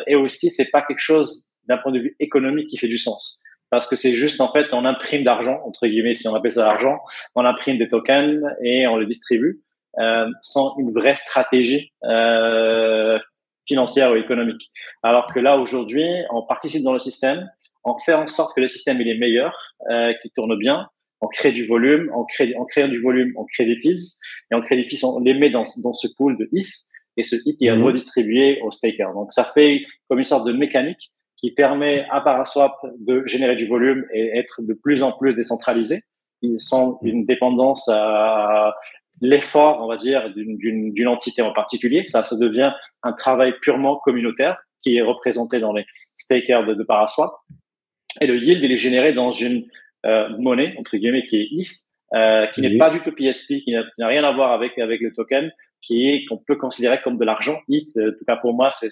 Et aussi, c'est pas quelque chose d'un point de vue économique qui fait du sens, parce que c'est juste en fait on imprime d'argent, entre guillemets, si on appelle ça l'argent, on imprime des tokens et on les distribue sans une vraie stratégie financière ou économique. Alors que là aujourd'hui, on participe dans le système, on fait en sorte que le système il est meilleur, qu'il tourne bien. On crée du volume, on crée du volume, on crée des fees, et on crée des fees, on les met dans ce pool de ETH, et ce ETH est redistribué aux stakers. Donc, ça fait comme une sorte de mécanique qui permet à Paraswap de générer du volume et être de plus en plus décentralisé, sans une dépendance à l'effort, on va dire, d'une entité en particulier. Ça devient un travail purement communautaire qui est représenté dans les stakers de Paraswap. Et le yield, il est généré dans une monnaie, entre guillemets, qui est ETH, qui n'est pas du tout PSP, qui n'a rien à voir avec le token, qu'on peut considérer comme de l'argent. ETH, en tout cas pour moi, c'est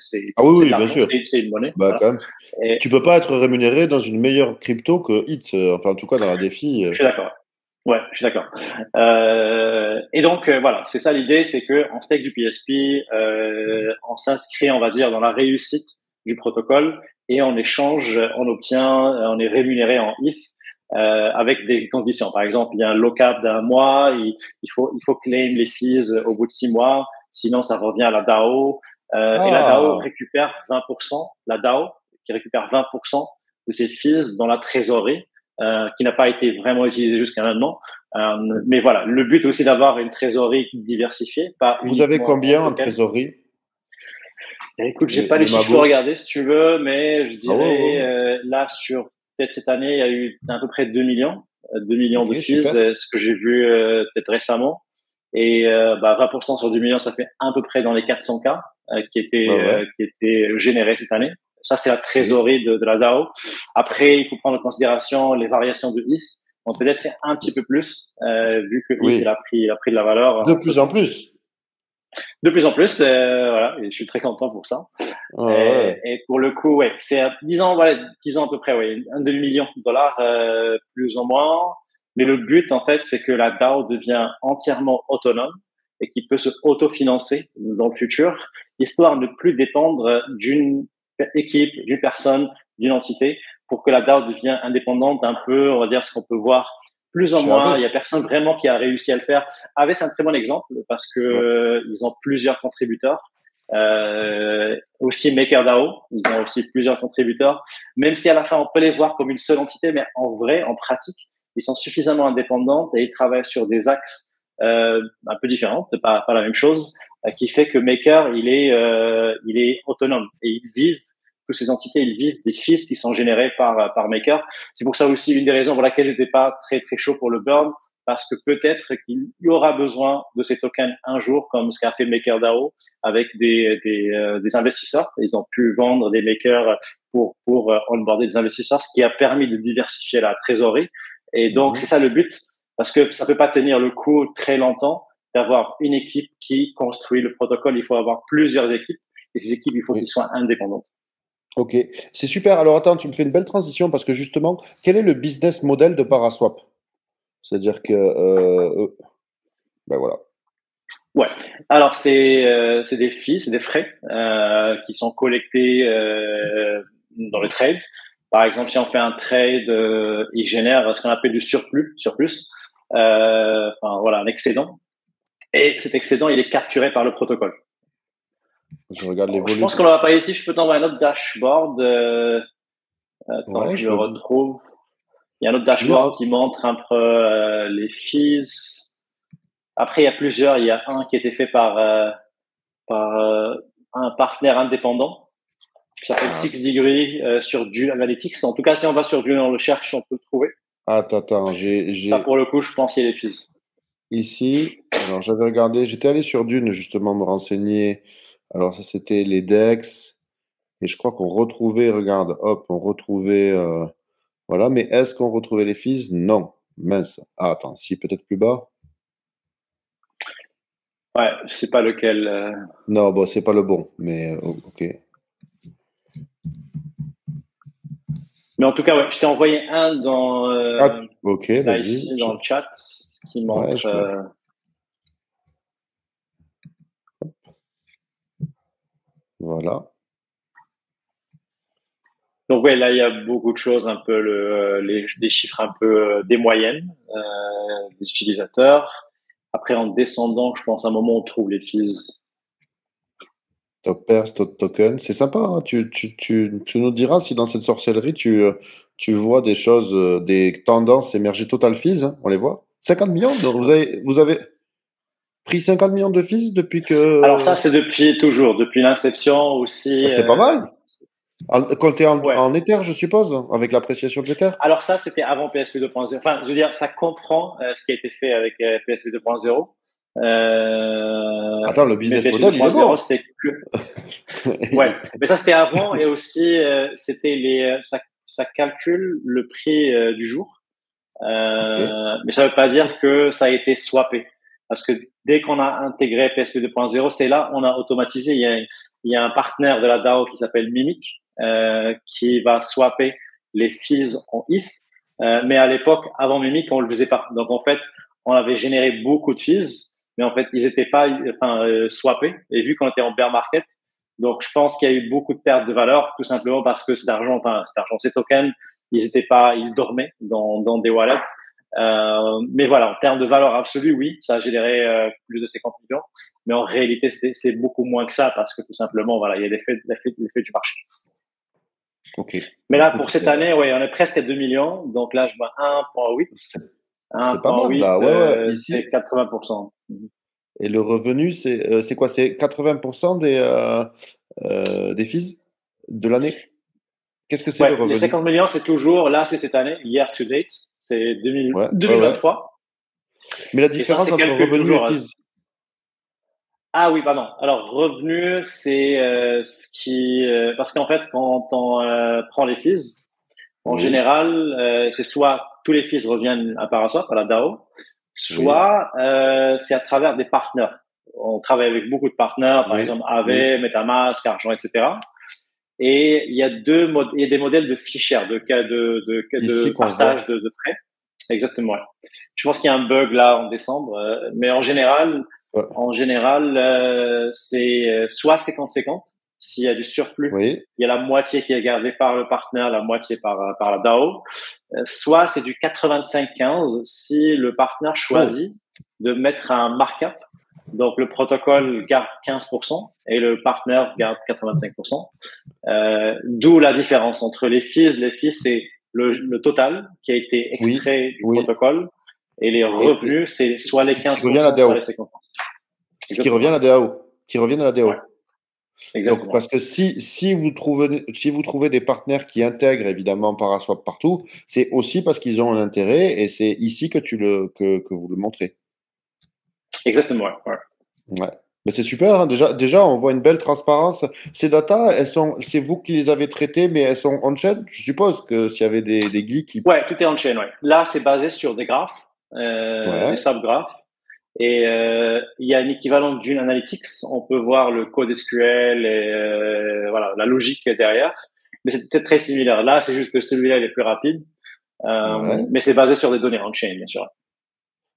bien sûr. C'est une monnaie. Bah, voilà. Quand même. Et tu peux pas être rémunéré dans une meilleure crypto que ETH, enfin en tout cas dans la DeFi. Je suis d'accord. Ouais, je suis d'accord. Et donc voilà, c'est ça l'idée, c'est que on stake du PSP, on s'inscrit, on va dire, dans la réussite du protocole, et en échange, on est rémunéré en ETH. Avec des conditions. Par exemple, il y a un lock-up d'1 mois, il faut claim les fees au bout de 6 mois, sinon ça revient à la DAO. Et la DAO récupère 20%, la DAO qui récupère 20% de ses fees dans la trésorerie, qui n'a pas été vraiment utilisée jusqu'à maintenant. Mais voilà, le but aussi d'avoir une trésorerie diversifiée. Vous avez combien en trésorerie? Écoute, j'ai pas les chiffres, je peux regarder si tu veux, mais je dirais là sur peut-être cette année, il y a eu à peu près 2 millions de fees, ce que j'ai vu peut-être récemment. Et 20% sur 2 millions, ça fait à peu près dans les 400K qui étaient générés cette année. Ça, c'est la trésorerie de la DAO. Après, il faut prendre en considération les variations de ETH. Donc peut-être c'est un petit peu plus, vu que ETH il a pris de la valeur. De plus en plus. De plus en plus, voilà, et je suis très content pour ça. Et pour le coup, c'est disons à peu près un demi-million de dollars plus ou moins. Mais le but, en fait, c'est que la DAO devient entièrement autonome et qui peut se autofinancer dans le futur, histoire de ne plus dépendre d'une équipe, d'une personne, d'une entité, pour que la DAO devienne indépendante un peu, on va dire ce qu'on peut voir plus ou Chez moins. Il Ave. y a personne vraiment qui a réussi à le faire. Ave, c'est un très bon exemple parce que Ouais. ils ont plusieurs contributeurs. Aussi MakerDAO, ils ont aussi plusieurs contributeurs. Même si à la fin on peut les voir comme une seule entité, mais en vrai, en pratique, ils sont suffisamment indépendants et ils travaillent sur des axes un peu différents, pas la même chose, qui fait que Maker il est autonome et ils vivent que ces entités ils vivent des fees qui sont générés par Maker. C'est pour ça aussi une des raisons pour laquelle j'étais pas très chaud pour le burn, parce que peut-être qu'il y aura besoin de ces tokens un jour, comme ce qu'a fait MakerDAO avec des investisseurs. Ils ont pu vendre des makers pour onboarder des investisseurs, ce qui a permis de diversifier la trésorerie. Et donc, c'est ça le but, parce que ça peut pas tenir le coup très longtemps d'avoir une équipe qui construit le protocole. Il faut avoir plusieurs équipes, et ces équipes, il faut Oui. qu'ils soient indépendantes. Ok, c'est super. Alors attends, tu me fais une belle transition parce que justement, quel est le business model de Paraswap? C'est-à-dire que, ben voilà. Ouais. Alors c'est des fees, c'est des frais qui sont collectés dans le trade. Par exemple, si on fait un trade, il génère ce qu'on appelle du surplus, enfin voilà, un excédent. Et cet excédent, il est capturé par le protocole. Je regarde les Je volumes. pense qu'on ne l'a pas ici. Je peux t'envoyer un autre dashboard. Attends, Ouais, je le retrouve. Il y a un autre je suis bien. dashboard qui montre un peu les fees. Après, il y a plusieurs. Il y a un qui a été fait par un partenaire indépendant qui s'appelle Ah, Six Degree sur Dune Analytics. En tout cas, si on va sur Dune, on le cherche, on peut le trouver. attends, Ça, pour le coup, je pense qu'il y a les fees. ici. Alors j'avais regardé, j'étais allé sur Dune justement me renseigner. Alors ça c'était les DEX. Et je crois qu'on retrouvait, regarde, hop, on retrouvait, voilà. Mais est-ce qu'on retrouvait les fees? Non. Mince. Ah, attends, si, peut-être plus bas. Ouais, je sais pas lequel. Non, bon, c'est pas le bon, mais ok. Mais en tout cas, ouais, je t'ai envoyé un dans Ah, ok, là vas-y. ici dans le chat qui Ouais, montre. voilà. Donc ouais, là il y a beaucoup de choses, un peu des chiffres un peu des moyennes des utilisateurs. Après en descendant, je pense à un moment on trouve les fees. Top pairs, top token. C'est sympa, hein. Tu nous diras si dans cette sorcellerie, tu vois des choses, des tendances émerger total fees, hein, on les voit. 50 millions, donc vous avez pris 50 millions de fees depuis Alors ça que. c'est depuis toujours, depuis l'inception aussi. C'est pas mal. Quand tu es Ouais. en Ether, je suppose, avec l'appréciation de l'Ether. Alors ça, c'était avant PSP 2.0. Enfin, je veux dire, ça comprend ce qui a été fait avec PSP 2.0. Attends, le Mais business PSP model, il est 2.0, bon. c'est que... Ouais, mais ça, c'était avant. Et aussi, c'était ça calcule le prix du jour. Ok. Mais ça veut pas dire que ça a été swappé. Parce que dès qu'on a intégré PSP 2.0, c'est là on a automatisé. Il y a un partenaire de la DAO qui s'appelle Mimic qui va swapper les fees en ETH. Mais à l'époque, avant Mimic, on le faisait pas. Donc en fait, on avait généré beaucoup de fees, mais en fait, ils étaient pas swappés. Et vu qu'on était en bear market, donc je pense qu'il y a eu beaucoup de pertes de valeur, tout simplement parce que ces tokens, ils dormaient dans des wallets. Mais voilà, en termes de valeur absolue, oui, ça a généré plus de 50 millions. Mais en réalité, c'est beaucoup moins que ça parce que tout simplement, voilà, il y a l'effet du marché. Ok. Mais là, Écoute, pour cette année, ouais, on est presque à 2 millions. Donc là, je vois 1,8. c'est pas mal là. Ouais, ouais. C'est Ici, 80%. et le revenu, c'est quoi? C'est 80% des fees de l'année? Qu'est-ce que c'est le Ouais, les revenu? 50 millions, c'est toujours, là, c'est cette année, year to date, c'est Ouais, ouais, ouais. 2023. Mais la Et ça, différence c'est entre calcul revenu et toujours. fees, Ah oui, pardon. Alors, revenu, c'est parce qu'en fait, quand on prend les fees, en oui, général, c'est soit tous les fees reviennent à Paraswap, à la DAO, oui, soit c'est à travers des partenaires. On travaille avec beaucoup de partenaires, par oui, exemple oui. Aave, MetaMask, Argent, etc. Et il y a des modèles de fee share, de Ici qu'on voit. partage de frais. exactement. Ouais. Je pense qu'il y a un bug là en décembre, mais Ouais. c'est soit 50-50. S'il y a du surplus, Oui, il y a la moitié qui est gardée par le partenaire, la moitié par la DAO. Soit c'est du 85-15 si le partenaire oh, choisit de mettre un markup. Donc le protocole garde 15% et le partenaire garde 85%. D'où la différence entre les fees. Les fees, c'est le total qui a été oui, extrait du oui. protocole et les Et revenus, c'est soit les ce qui revient à la 15%, soit les DAO. 50%. Ce qui revient à Exactement. la DAO. Qui revient à la Ouais, DAO. Donc, exactement. parce que si vous trouvez des partenaires qui intègrent évidemment Paraswap partout, c'est aussi parce qu'ils ont un intérêt et c'est ici que vous le montrez. Exactement, ouais. Ouais. Ouais. Mais c'est super, hein. Déjà, on voit une belle transparence. Ces datas, c'est vous qui les avez traitées, mais elles sont on-chain. Je suppose que s'il y avait des geeks qui, Ouais, tout est on-chain, ouais. Là, c'est basé sur des graphes, des ouais, subgraphes. Et il y a un équivalent d'une analytics. On peut voir le code SQL et voilà la logique derrière. Mais c'est très similaire. Là, c'est juste que celui-là il est plus rapide. ouais. Mais c'est basé sur des données on-chain, bien sûr.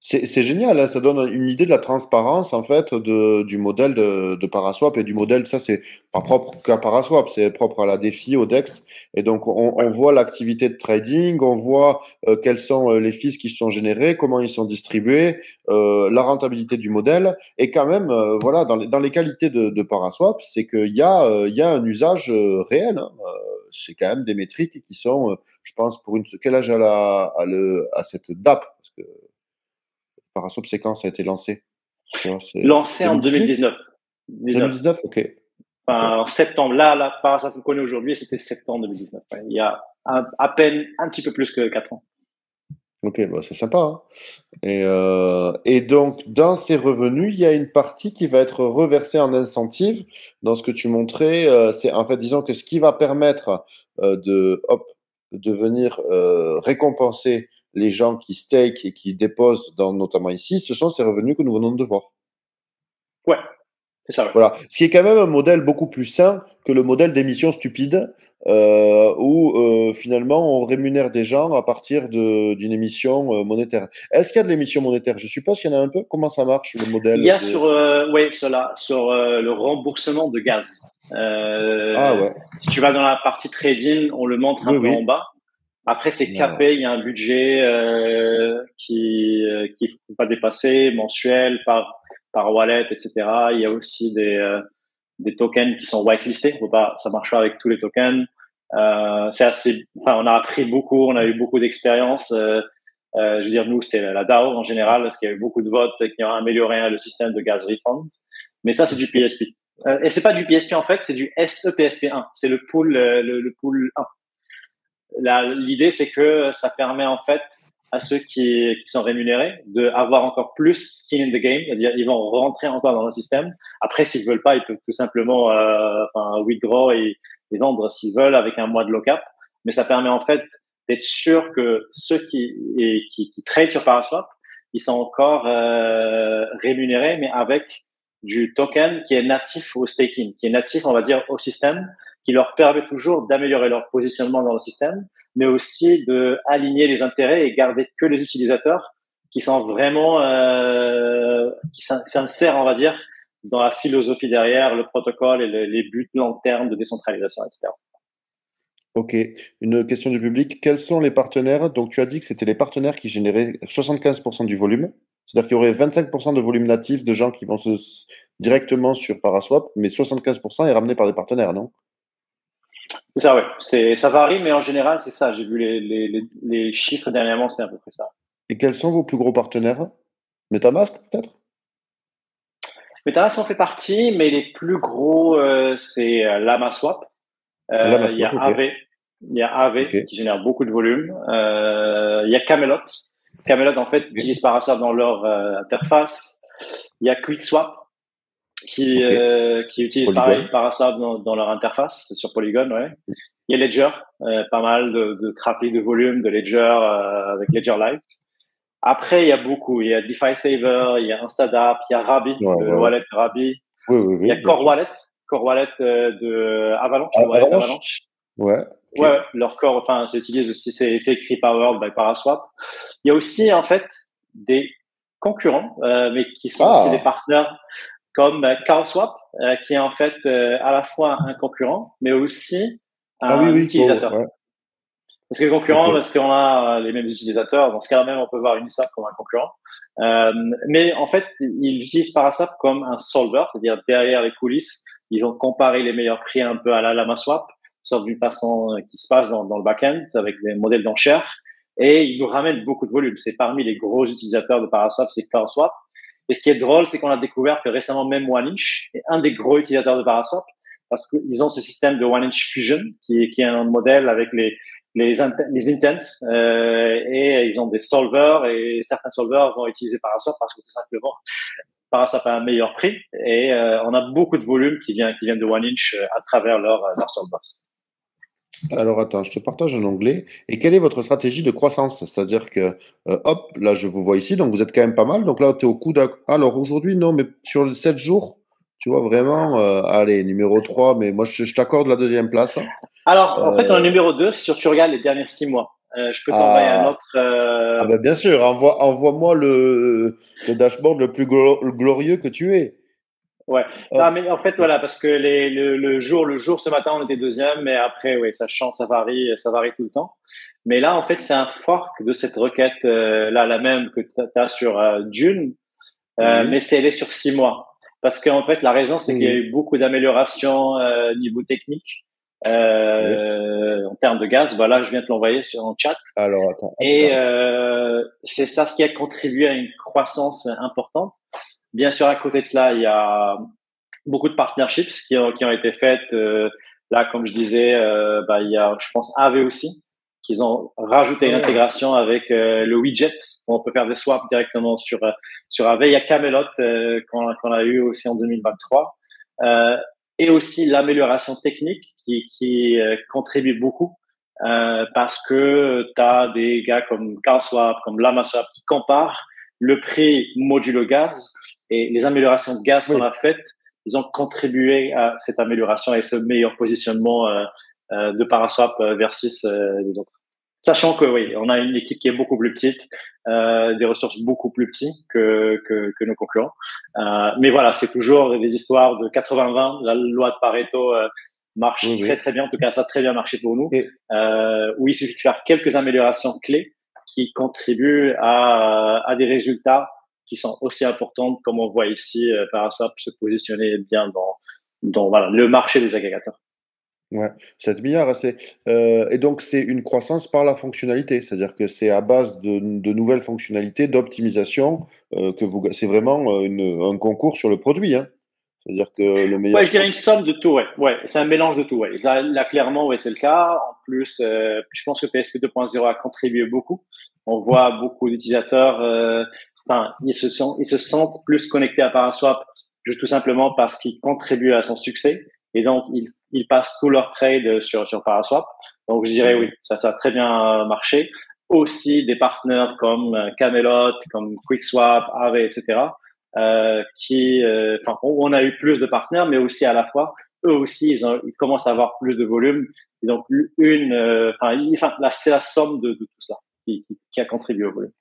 C'est génial, hein, ça donne une idée de la transparence en fait du modèle de Paraswap et du modèle, ça c'est pas propre qu'à Paraswap, c'est propre à la DeFi, au DEX. Et donc Ouais. on voit l'activité de trading, on voit quels sont les fees qui sont générés, comment ils sont distribués, la rentabilité du modèle. Et quand même, voilà, dans les qualités de Paraswap, c'est qu'il y a un usage réel, hein. C'est quand même des métriques qui sont, je pense, pour une. Quel âge à cette DApp? Parce que Paraswap, c'est quand ça a été lancé? Tu vois, c'est Lancé en 2018? 2019. 19. 2019? Ok. Ok. Enfin, en septembre. Là, par ça qu'on connaît aujourd'hui, c'était septembre 2019. Ouais. Il y a à peine un petit peu plus que 4 ans. Ok, bah, c'est sympa, hein. Et donc, dans ces revenus, il y a une partie qui va être reversée en incentive. Dans ce que tu montrais, c'est en fait, disons que ce qui va permettre hop, de venir récompenser les gens qui stake et qui déposent, notamment ici, ce sont ces revenus que nous venons de voir. Ouais, c'est ça, ouais. Voilà. Ce qui est quand même un modèle beaucoup plus sain que le modèle d'émission stupide, où finalement on rémunère des gens à partir d'une émission monétaire. Est-ce qu'il y a de l'émission monétaire? Je suppose qu'il y en a un peu. Comment ça marche le Il modèle y a de... sur le remboursement de gaz. Ah ouais, Si tu vas dans la partie trading, on le montre un oui, peu en oui. bas. Après, c'est Ah, capé. Il y a un budget qui faut pas dépasser mensuel par wallet, etc. Il y a aussi des tokens qui sont whitelistés. Faut pas, ça marche pas avec tous les tokens. C'est assez. Enfin, on a appris beaucoup. On a eu beaucoup d'expérience. Je veux dire, nous, c'est la DAO en général, parce qu'il y a eu beaucoup de votes qui ont amélioré le système de gaz refund. Mais ça, c'est du PSP. Et c'est pas du PSP en fait, c'est du SEPSP1. C'est le pool, le pool 1. L'idée, c'est que ça permet en fait à ceux qui sont rémunérés d'avoir encore plus skin in the game, c'est-à-dire ils vont rentrer encore dans le système. Après, s'ils veulent pas, ils peuvent tout simplement withdraw et vendre s'ils veulent avec un mois de lock-up. Mais ça permet en fait d'être sûr que ceux qui trade sur Paraswap, ils sont encore rémunérés, mais avec du token qui est natif au staking, qui est natif, on va dire, au système, qui leur permet toujours d'améliorer leur positionnement dans le système, mais aussi de aligner les intérêts et garder que les utilisateurs qui sont vraiment qui s'insèrent, on va dire, dans la philosophie derrière le protocole et les buts long terme de décentralisation, etc. ok. Une question du public. Quels sont les partenaires? Donc, tu as dit que c'était les partenaires qui généraient 75% du volume. C'est-à-dire qu'il y aurait 25% de volume natif de gens qui vont directement sur Paraswap, mais 75% est ramené par des partenaires, non? C'est ça, ouais. Ça varie, mais en général, c'est ça. J'ai vu les chiffres dernièrement, c'est à peu près ça. Et quels sont vos plus gros partenaires? MetaMask, peut-être? Metamask en fait partie, mais les plus gros, c'est LamaSwap. Il y a LamaSwap, ok. Aave, il y a Aave Ok. qui génère beaucoup de volume. Il y a Camelot. Camelot en fait Ok. utilise Paraswap dans leur interface. Il y a QuickSwap Ok. qui utilise pareil Polygon. Paraswap dans leur interface, c'est sur Polygon, ouais. Il y a Ledger, pas mal de trafic de volume de Ledger avec Ledger Live. Après, il y a beaucoup. Il y a DeFi Saver, il y a Instadap, il y a Rabi, Ouais, le ouais, ouais. wallet Rabi. Oui, oui, Il y oui, a bien sûr. Core Wallet de Avalanche, le wallet Avalanche? Avalanche. Ouais, ok. Ouais, leur corps, enfin, c'est utilisé aussi, c'est écrit Powered by Paraswap. Il y a aussi, en fait, des concurrents, mais qui sont aussi des Ah, partenaires comme CowSwap, qui est en fait à la fois un concurrent, mais aussi ah oui, un oui, utilisateur. ouais, Parce que ok. concurrent, parce qu'on a les mêmes utilisateurs. Dans ce cas-là même, on peut voir Uniswap comme un concurrent. Mais en fait, ils utilisent Paraswap comme un solver, c'est-à-dire derrière les coulisses, ils vont comparer les meilleurs prix un peu à la LamaSwap, sauf d'une façon qui se passe dans le back-end avec des modèles d'enchères. Et ils nous ramènent beaucoup de volume. C'est parmi les gros utilisateurs de Paraswap, c'est Paraswap. Et ce qui est drôle, c'est qu'on a découvert que récemment, même OneInch est un des gros utilisateurs de Paraswap parce qu'ils ont ce système de OneInch Fusion qui est un modèle avec les intents et ils ont des solvers et certains solvers vont utiliser Paraswap parce que tout simplement Paraswap a un meilleur prix et on a beaucoup de volume qui viennent de OneInch à travers leurs solvers. Alors attends, je te partage un onglet. Et quelle est votre stratégie de croissance? C'est-à-dire que, hop, là je vous vois ici, donc vous êtes quand même pas mal. Donc là, tu es au coup d'un... Alors aujourd'hui, non, mais sur les 7 jours, tu vois vraiment, allez, numéro 3, mais moi je t'accorde la deuxième place. Alors, en fait, on est Euh, numéro 2 si tu regardes les derniers 6 mois. Je peux t'envoyer un ah, autre. ah ben bien sûr, envoie-moi le dashboard le plus glorieux que tu aies. Ouais. Non, Hop. mais en fait, voilà, parce que le jour, ce matin, on était deuxième, mais après, oui, ça change, ça varie tout le temps. Mais là, en fait, c'est un fork de cette requête, là, la même que tu as sur Dune, mais Oui, elle est sur 6 mois. Parce qu'en fait, la raison, c'est qu'il y a oui, eu beaucoup d'améliorations niveau technique oui. en termes de gaz. Voilà, je viens de l'envoyer sur en chat. Alors attends, hop, Et j'arrive. c'est ça ce qui a contribué à une croissance importante. Bien sûr, à côté de cela, il y a beaucoup de partnerships qui ont été faites. Là, comme je disais, il y a, je pense, Aave aussi, qu'ils ont rajouté une Ah, intégration avec le widget. On peut faire des swaps directement sur Aave. Il y a Camelot qu'on a eu aussi en 2023. Euh, et aussi l'amélioration technique qui contribue beaucoup parce que tu as des gars comme CarSwap, comme LamaSwap qui comparent le prix modulo gaz et les améliorations de gaz qu'on oui. a faites, ils ont contribué à cette amélioration et ce meilleur positionnement de Paraswap versus les autres. Sachant que oui, on a une équipe qui est beaucoup plus petite, des ressources beaucoup plus petites que nos concurrents. Mais voilà, c'est toujours des histoires de 80-20. La loi de Pareto Oui, marche très oui. très bien. En tout cas, ça a très bien marché pour nous. Et, Où il suffit de faire quelques améliorations clés qui contribuent à des résultats qui sont aussi importantes, comme on voit ici, Paraswap se positionner bien dans voilà, le marché des agrégateurs. ouais, 7 milliards, et donc c'est une croissance par la fonctionnalité, c'est-à-dire que c'est à base de nouvelles fonctionnalités, d'optimisation, c'est vraiment un concours sur le produit, hein. C'est-à-dire que le Ouais, meilleur je dirais une produit. somme de tout, ouais. Ouais, c'est un mélange de tout, ouais. Là clairement, ouais, c'est le cas. En plus, je pense que PSP 2.0 a contribué beaucoup. On voit beaucoup d'utilisateurs, enfin, ils se sentent plus connectés à Paraswap, juste tout simplement parce qu'ils contribuent à son succès. Et donc, ils passent tous leurs trades sur Paraswap. Donc, je dirais oui, Mhm. ça a très bien marché. Aussi, des partenaires comme Camelot, comme QuickSwap, Aave, etc on a eu plus de partenaires, mais aussi à la fois, eux aussi, ils commencent à avoir plus de volume. Et donc, c'est la somme de tout cela qui a contribué au volume.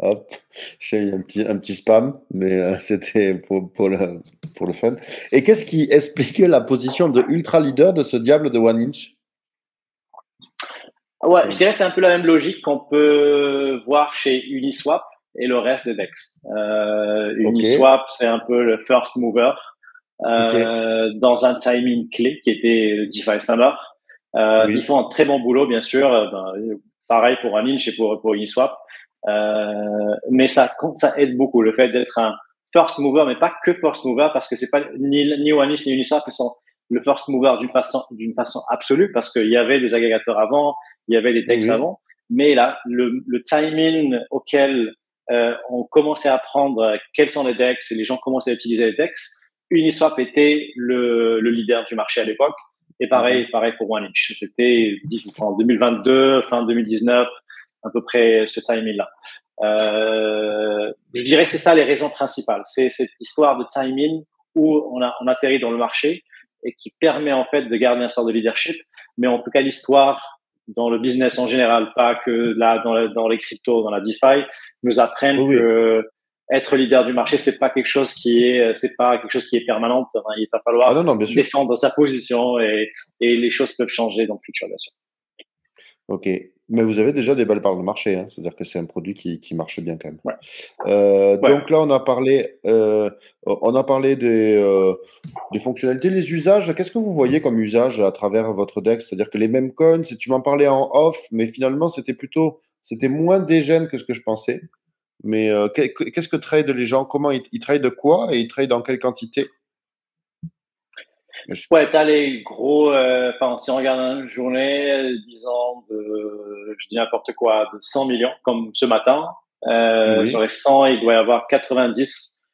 Hop, j'ai eu un petit spam, mais c'était pour le fun. Et qu'est-ce qui expliquait la position de ultra leader de ce diable de One Inch? Ouais, je dirais que c'est un peu la même logique qu'on peut voir chez Uniswap et le reste des DEX. Ok, Uniswap, c'est un peu le first mover ok, dans un timing clé qui était le DeFi Summer. Ils oui, font un très bon boulot, bien sûr. Pareil pour Uninch et pour Uniswap. Mais ça aide beaucoup le fait d'être un first mover, mais pas que first mover parce que c'est pas ni Uninch ni Uniswap qui sont le first mover d'une façon absolue parce qu'il y avait des agrégateurs avant, il y avait des oui, DEX oui. avant, mais là le timing auquel on commençait à apprendre quels sont les DEX et les gens commençaient à utiliser les DEX, Uniswap était le leader du marché à l'époque. Et Mhm. pareil pour OneInch. C'était en 2022, fin 2019, à peu près ce timing-là. Je dirais que c'est ça les raisons principales. C'est cette histoire de timing où on atterrit dans le marché et qui permet en fait de garder un sort de leadership. Mais en tout cas, l'histoire dans le business en général, pas que là dans les cryptos, dans la DeFi, nous apprennent Oui, oui. que être leader du marché, c'est pas quelque chose qui est permanent. Enfin, il va Ah non, falloir non, bien sûr. défendre sa position et les choses peuvent changer dans le futur, bien sûr. Ok. Mais vous avez déjà des belles parts de marché, hein. C'est-à-dire que c'est un produit qui marche bien quand même. Ouais. Ouais. Donc là, on a parlé des fonctionnalités, les usages. Qu'est-ce que vous voyez comme usage à travers votre DEX? C'est-à-dire que les mêmes coins, tu m'en parlais en off, mais finalement, c'était moins dégène que ce que je pensais. Mais qu'est-ce que trade les gens? Comment ils trade quoi et ils trade en quelle quantité? Ouais, t'as les gros, enfin, si on regarde une journée, disons je dis n'importe quoi, de 100 millions, comme ce matin, sur Oui, les 100, il doit y avoir 90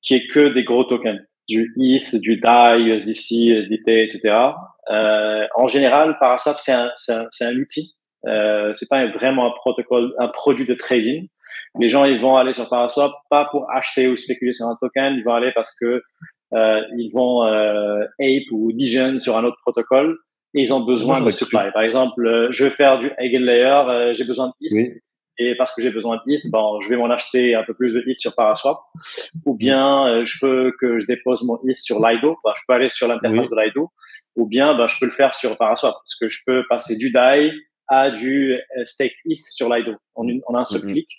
qui est que des gros tokens, du ETH, du DAI, USDC, USDT, etc. En général, Paraswap, c'est un outil. C'est pas vraiment un protocole, un produit de trading. Les gens, ils vont aller sur Paraswap pas pour acheter ou spéculer sur un token, ils vont aller parce que ils vont ape ou Digen sur un autre protocole et ils ont moi besoin de j'aurais supply. cru. Par exemple, je vais faire du Eigenlayer, j'ai besoin de ETH Oui. et parce que j'ai besoin de ETH, bon, je vais m'en acheter un peu plus de ETH sur Paraswap. Ou Mm. bien je veux que je dépose mon ETH sur Lido, ben, je peux aller sur l'interface Oui. de Lido, ou bien ben, je peux le faire sur Paraswap, parce que je peux passer du DAI à du stake ETH sur Lido en un Mm, seul mm. clic.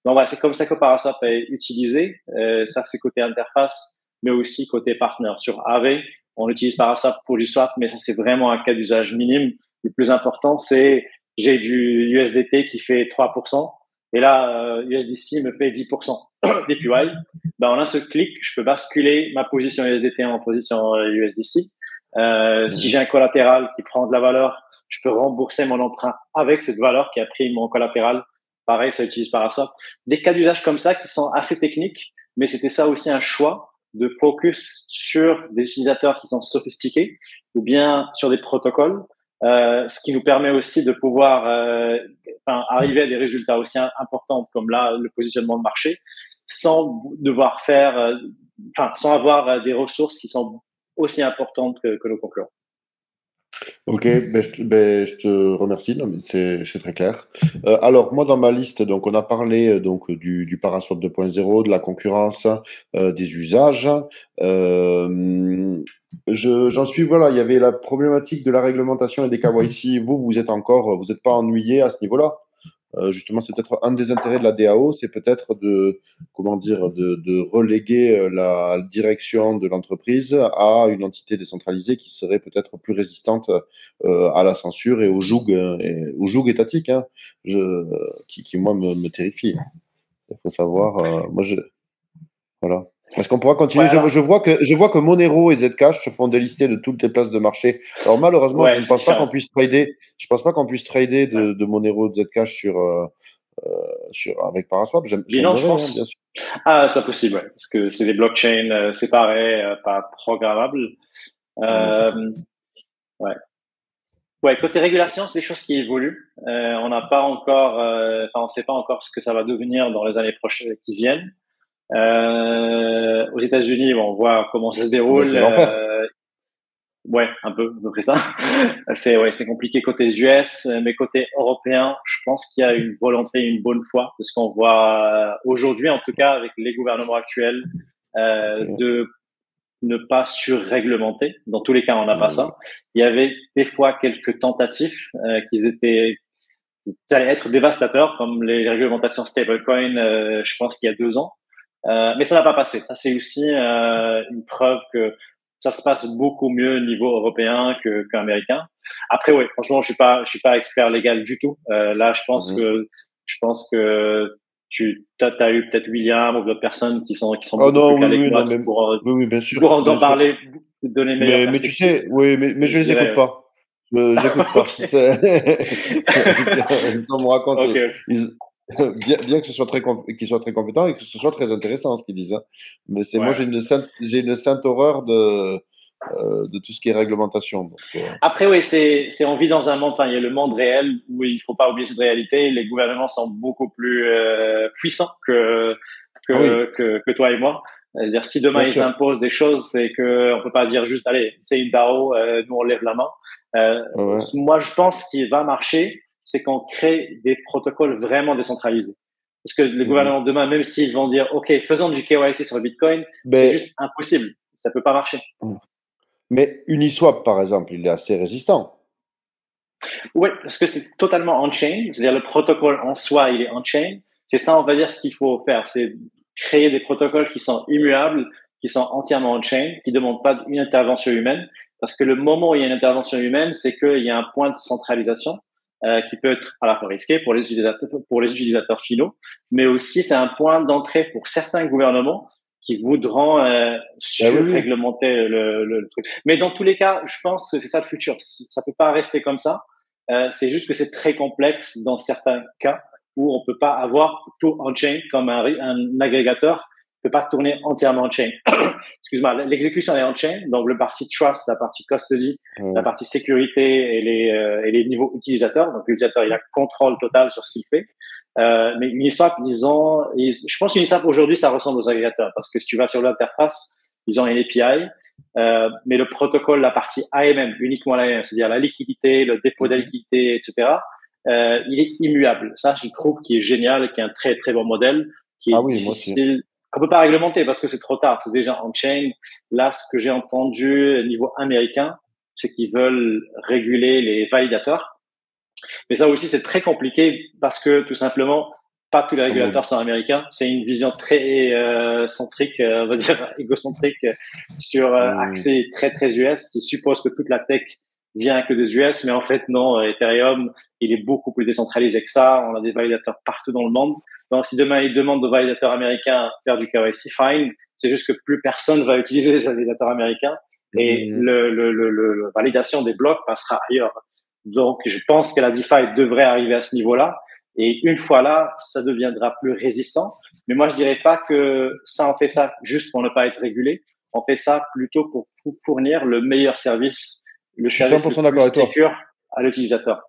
Donc voilà, c'est comme ça que Paraswap est utilisé. Ça c'est côté interface, mais aussi côté partenaire. Sur Aave, on utilise Paraswap pour du swap, mais ça c'est vraiment un cas d'usage minime. Le plus important, c'est j'ai du USDT qui fait 3%, et là USDC me fait 10% d'APY. Ben, en un seul clic, je peux basculer ma position USDT en position USDC. Si Mhm. j'ai un collatéral qui prend de la valeur, je peux rembourser mon emprunt avec cette valeur qui a pris mon collatéral. Pareil, ça utilise Paraswap. Des cas d'usage comme ça qui sont assez techniques, mais c'était ça aussi un choix de focus sur des utilisateurs qui sont sophistiqués ou bien sur des protocoles, ce qui nous permet aussi de pouvoir arriver à des résultats aussi importants comme là le positionnement de marché sans devoir faire, sans avoir des ressources qui sont aussi importantes que nos concurrents. Ok, je te remercie, non, mais c'est très clair. Alors, moi, dans ma liste, donc, on a parlé du Paraswap 2.0, de la concurrence, des usages. J'en suis, voilà, il y avait la problématique de la réglementation et des KYC. Vous êtes pas ennuyé à ce niveau-là? Justement, c'est peut-être un des intérêts de la DAO, c'est peut-être comment dire, de reléguer la direction de l'entreprise à une entité décentralisée qui serait peut-être plus résistante à la censure et au joug étatique, hein, qui moi me terrifie. Il faut savoir, voilà. Est-ce qu'on pourra Ouais, continuer? alors, Je vois que Monero et Zcash se font délister de toutes les places de marché. Alors malheureusement, je ouais, ne c'est pense pas différent. qu'on puisse trader. Je pense pas qu'on puisse trader Ouais. de Monero, de Zcash avec Paraswap. Binance, je J'aimerais, hein, bien pense. sûr. Ah, c'est possible, ouais, parce que c'est des blockchains séparés, pas programmables. Ouais, c'est clair. Euh, ouais. Ouais, côté régulation, c'est des choses qui évoluent. On n'a pas encore, on ne sait pas encore ce que ça va devenir dans les années prochaines qui viennent. Aux États-Unis, bon, on voit comment ça se Ah ben, déroule. c'est l'enfer. Ouais, un peu, à peu près ça. C'est compliqué côté US, mais côté européen, je pense qu'il y a une volonté, une bonne foi, de ce qu'on voit aujourd'hui, en tout cas avec les gouvernements actuels, Ok. de ne pas surréglementer. Dans tous les cas, on n'a pas Oui. ça. Il y avait des fois quelques tentatives ça allait être dévastateur, comme les réglementations stablecoin, je pense qu'il y a 2 ans. Mais ça n'a pas passé. Ça, c'est aussi une preuve que ça se passe beaucoup mieux au niveau européen qu'américain. Après, oui, franchement, je suis pas expert légal du tout. Là, Mhm. je pense que t'as eu peut-être William ou d'autres personnes qui sont Oh beaucoup non, plus oui, calées que oui, moi, non, mais oui, oui, qui pourront bien en sûr. parler, donner une meilleure Mais tu perspective. sais, oui, mais Je je les dirais, écoute ouais. pas. J'écoute pas. Ok, Ce qu'on me raconte, ok, bien que ce soit qu'ils soient très compétents et que ce soit très intéressant ce qu'ils disent, hein. Mais c'est moi, ouais. j'ai une sainte horreur de tout ce qui est réglementation. Donc, Après, oui, on vit dans un monde, enfin, il y a le monde réel où il faut pas oublier cette réalité. Les gouvernements sont beaucoup plus puissants ah oui, que toi et moi. C'est-à-dire, si demain Bien ils sûr. imposent des choses, c'est que on peut pas dire juste, allez, c'est une DAO, nous on lève la main. Ouais, Moi, je pense qu'il va marcher, c'est qu'on crée des protocoles vraiment décentralisés. Parce que les mhm. gouvernements demain, même s'ils vont dire, OK, faisons du KYC sur le Bitcoin, c'est Mais, juste impossible. Ça peut pas marcher. mais Uniswap, par exemple, il est assez résistant. Oui, parce que c'est totalement on-chain, c'est-à-dire le protocole en soi, il est on-chain. C'est ça, on va dire, ce qu'il faut faire, c'est créer des protocoles qui sont immuables, qui sont entièrement on-chain, qui ne demandent pas une intervention humaine. Parce que le moment où il y a une intervention humaine, c'est qu'il y a un point de centralisation qui peut être à la fois risqué pour les utilisateurs finaux, mais aussi c'est un point d'entrée pour certains gouvernements qui voudront Ben oui, oui. surréglementer le truc. Mais dans tous les cas, je pense que c'est ça le futur. Ça peut pas rester comme ça. C'est juste que c'est très complexe dans certains cas où on peut pas avoir tout on-chain comme un agrégateur peut pas tourner entièrement on-chain. Excuse-moi, l'exécution est on-chain, donc le partie trust, la partie custody, la Ouais. partie sécurité et les niveaux utilisateurs. Donc l'utilisateur, il a contrôle total sur ce qu'il fait. Mais Uniswap, je pense qu'Uniswap aujourd'hui, ça ressemble aux agrégateurs parce que si tu vas sur l'interface, ils ont une API, mais le protocole, la partie AMM, uniquement l'AMM, c'est-à-dire la liquidité, le dépôt de la Mhm. liquidité, etc., il est immuable. Ça, je trouve qui est génial, qui est un très, très bon modèle, qui Ah est oui, moi aussi. difficile. On peut pas réglementer parce que c'est trop tard. C'est déjà on-chain. Là, ce que j'ai entendu au niveau américain, c'est qu'ils veulent réguler les validateurs. Mais ça aussi, c'est très compliqué parce que tout simplement, pas tous les Ça régulateurs sont américains. C'est une vision très centrique, on va dire égocentrique sur Hmm. accès très très US, qui suppose que toute la tech vient que des US, mais en fait non. Ethereum, il est beaucoup plus décentralisé que ça. On a des validateurs partout dans le monde. Donc si demain ils demandent aux validateurs américains de faire du KYC, fine. C'est juste que plus personne va utiliser les validateurs américains et Hmm. le validation des blocs passera ailleurs. Donc, je pense que la DeFi devrait arriver à ce niveau-là. Et une fois là, ça deviendra plus résistant. Mais moi, je dirais pas que ça, on fait ça juste pour ne pas être régulé. On fait ça plutôt pour fournir le meilleur service, le Je suis service le 100% plus d'accord avec toi. sécure à l'utilisateur.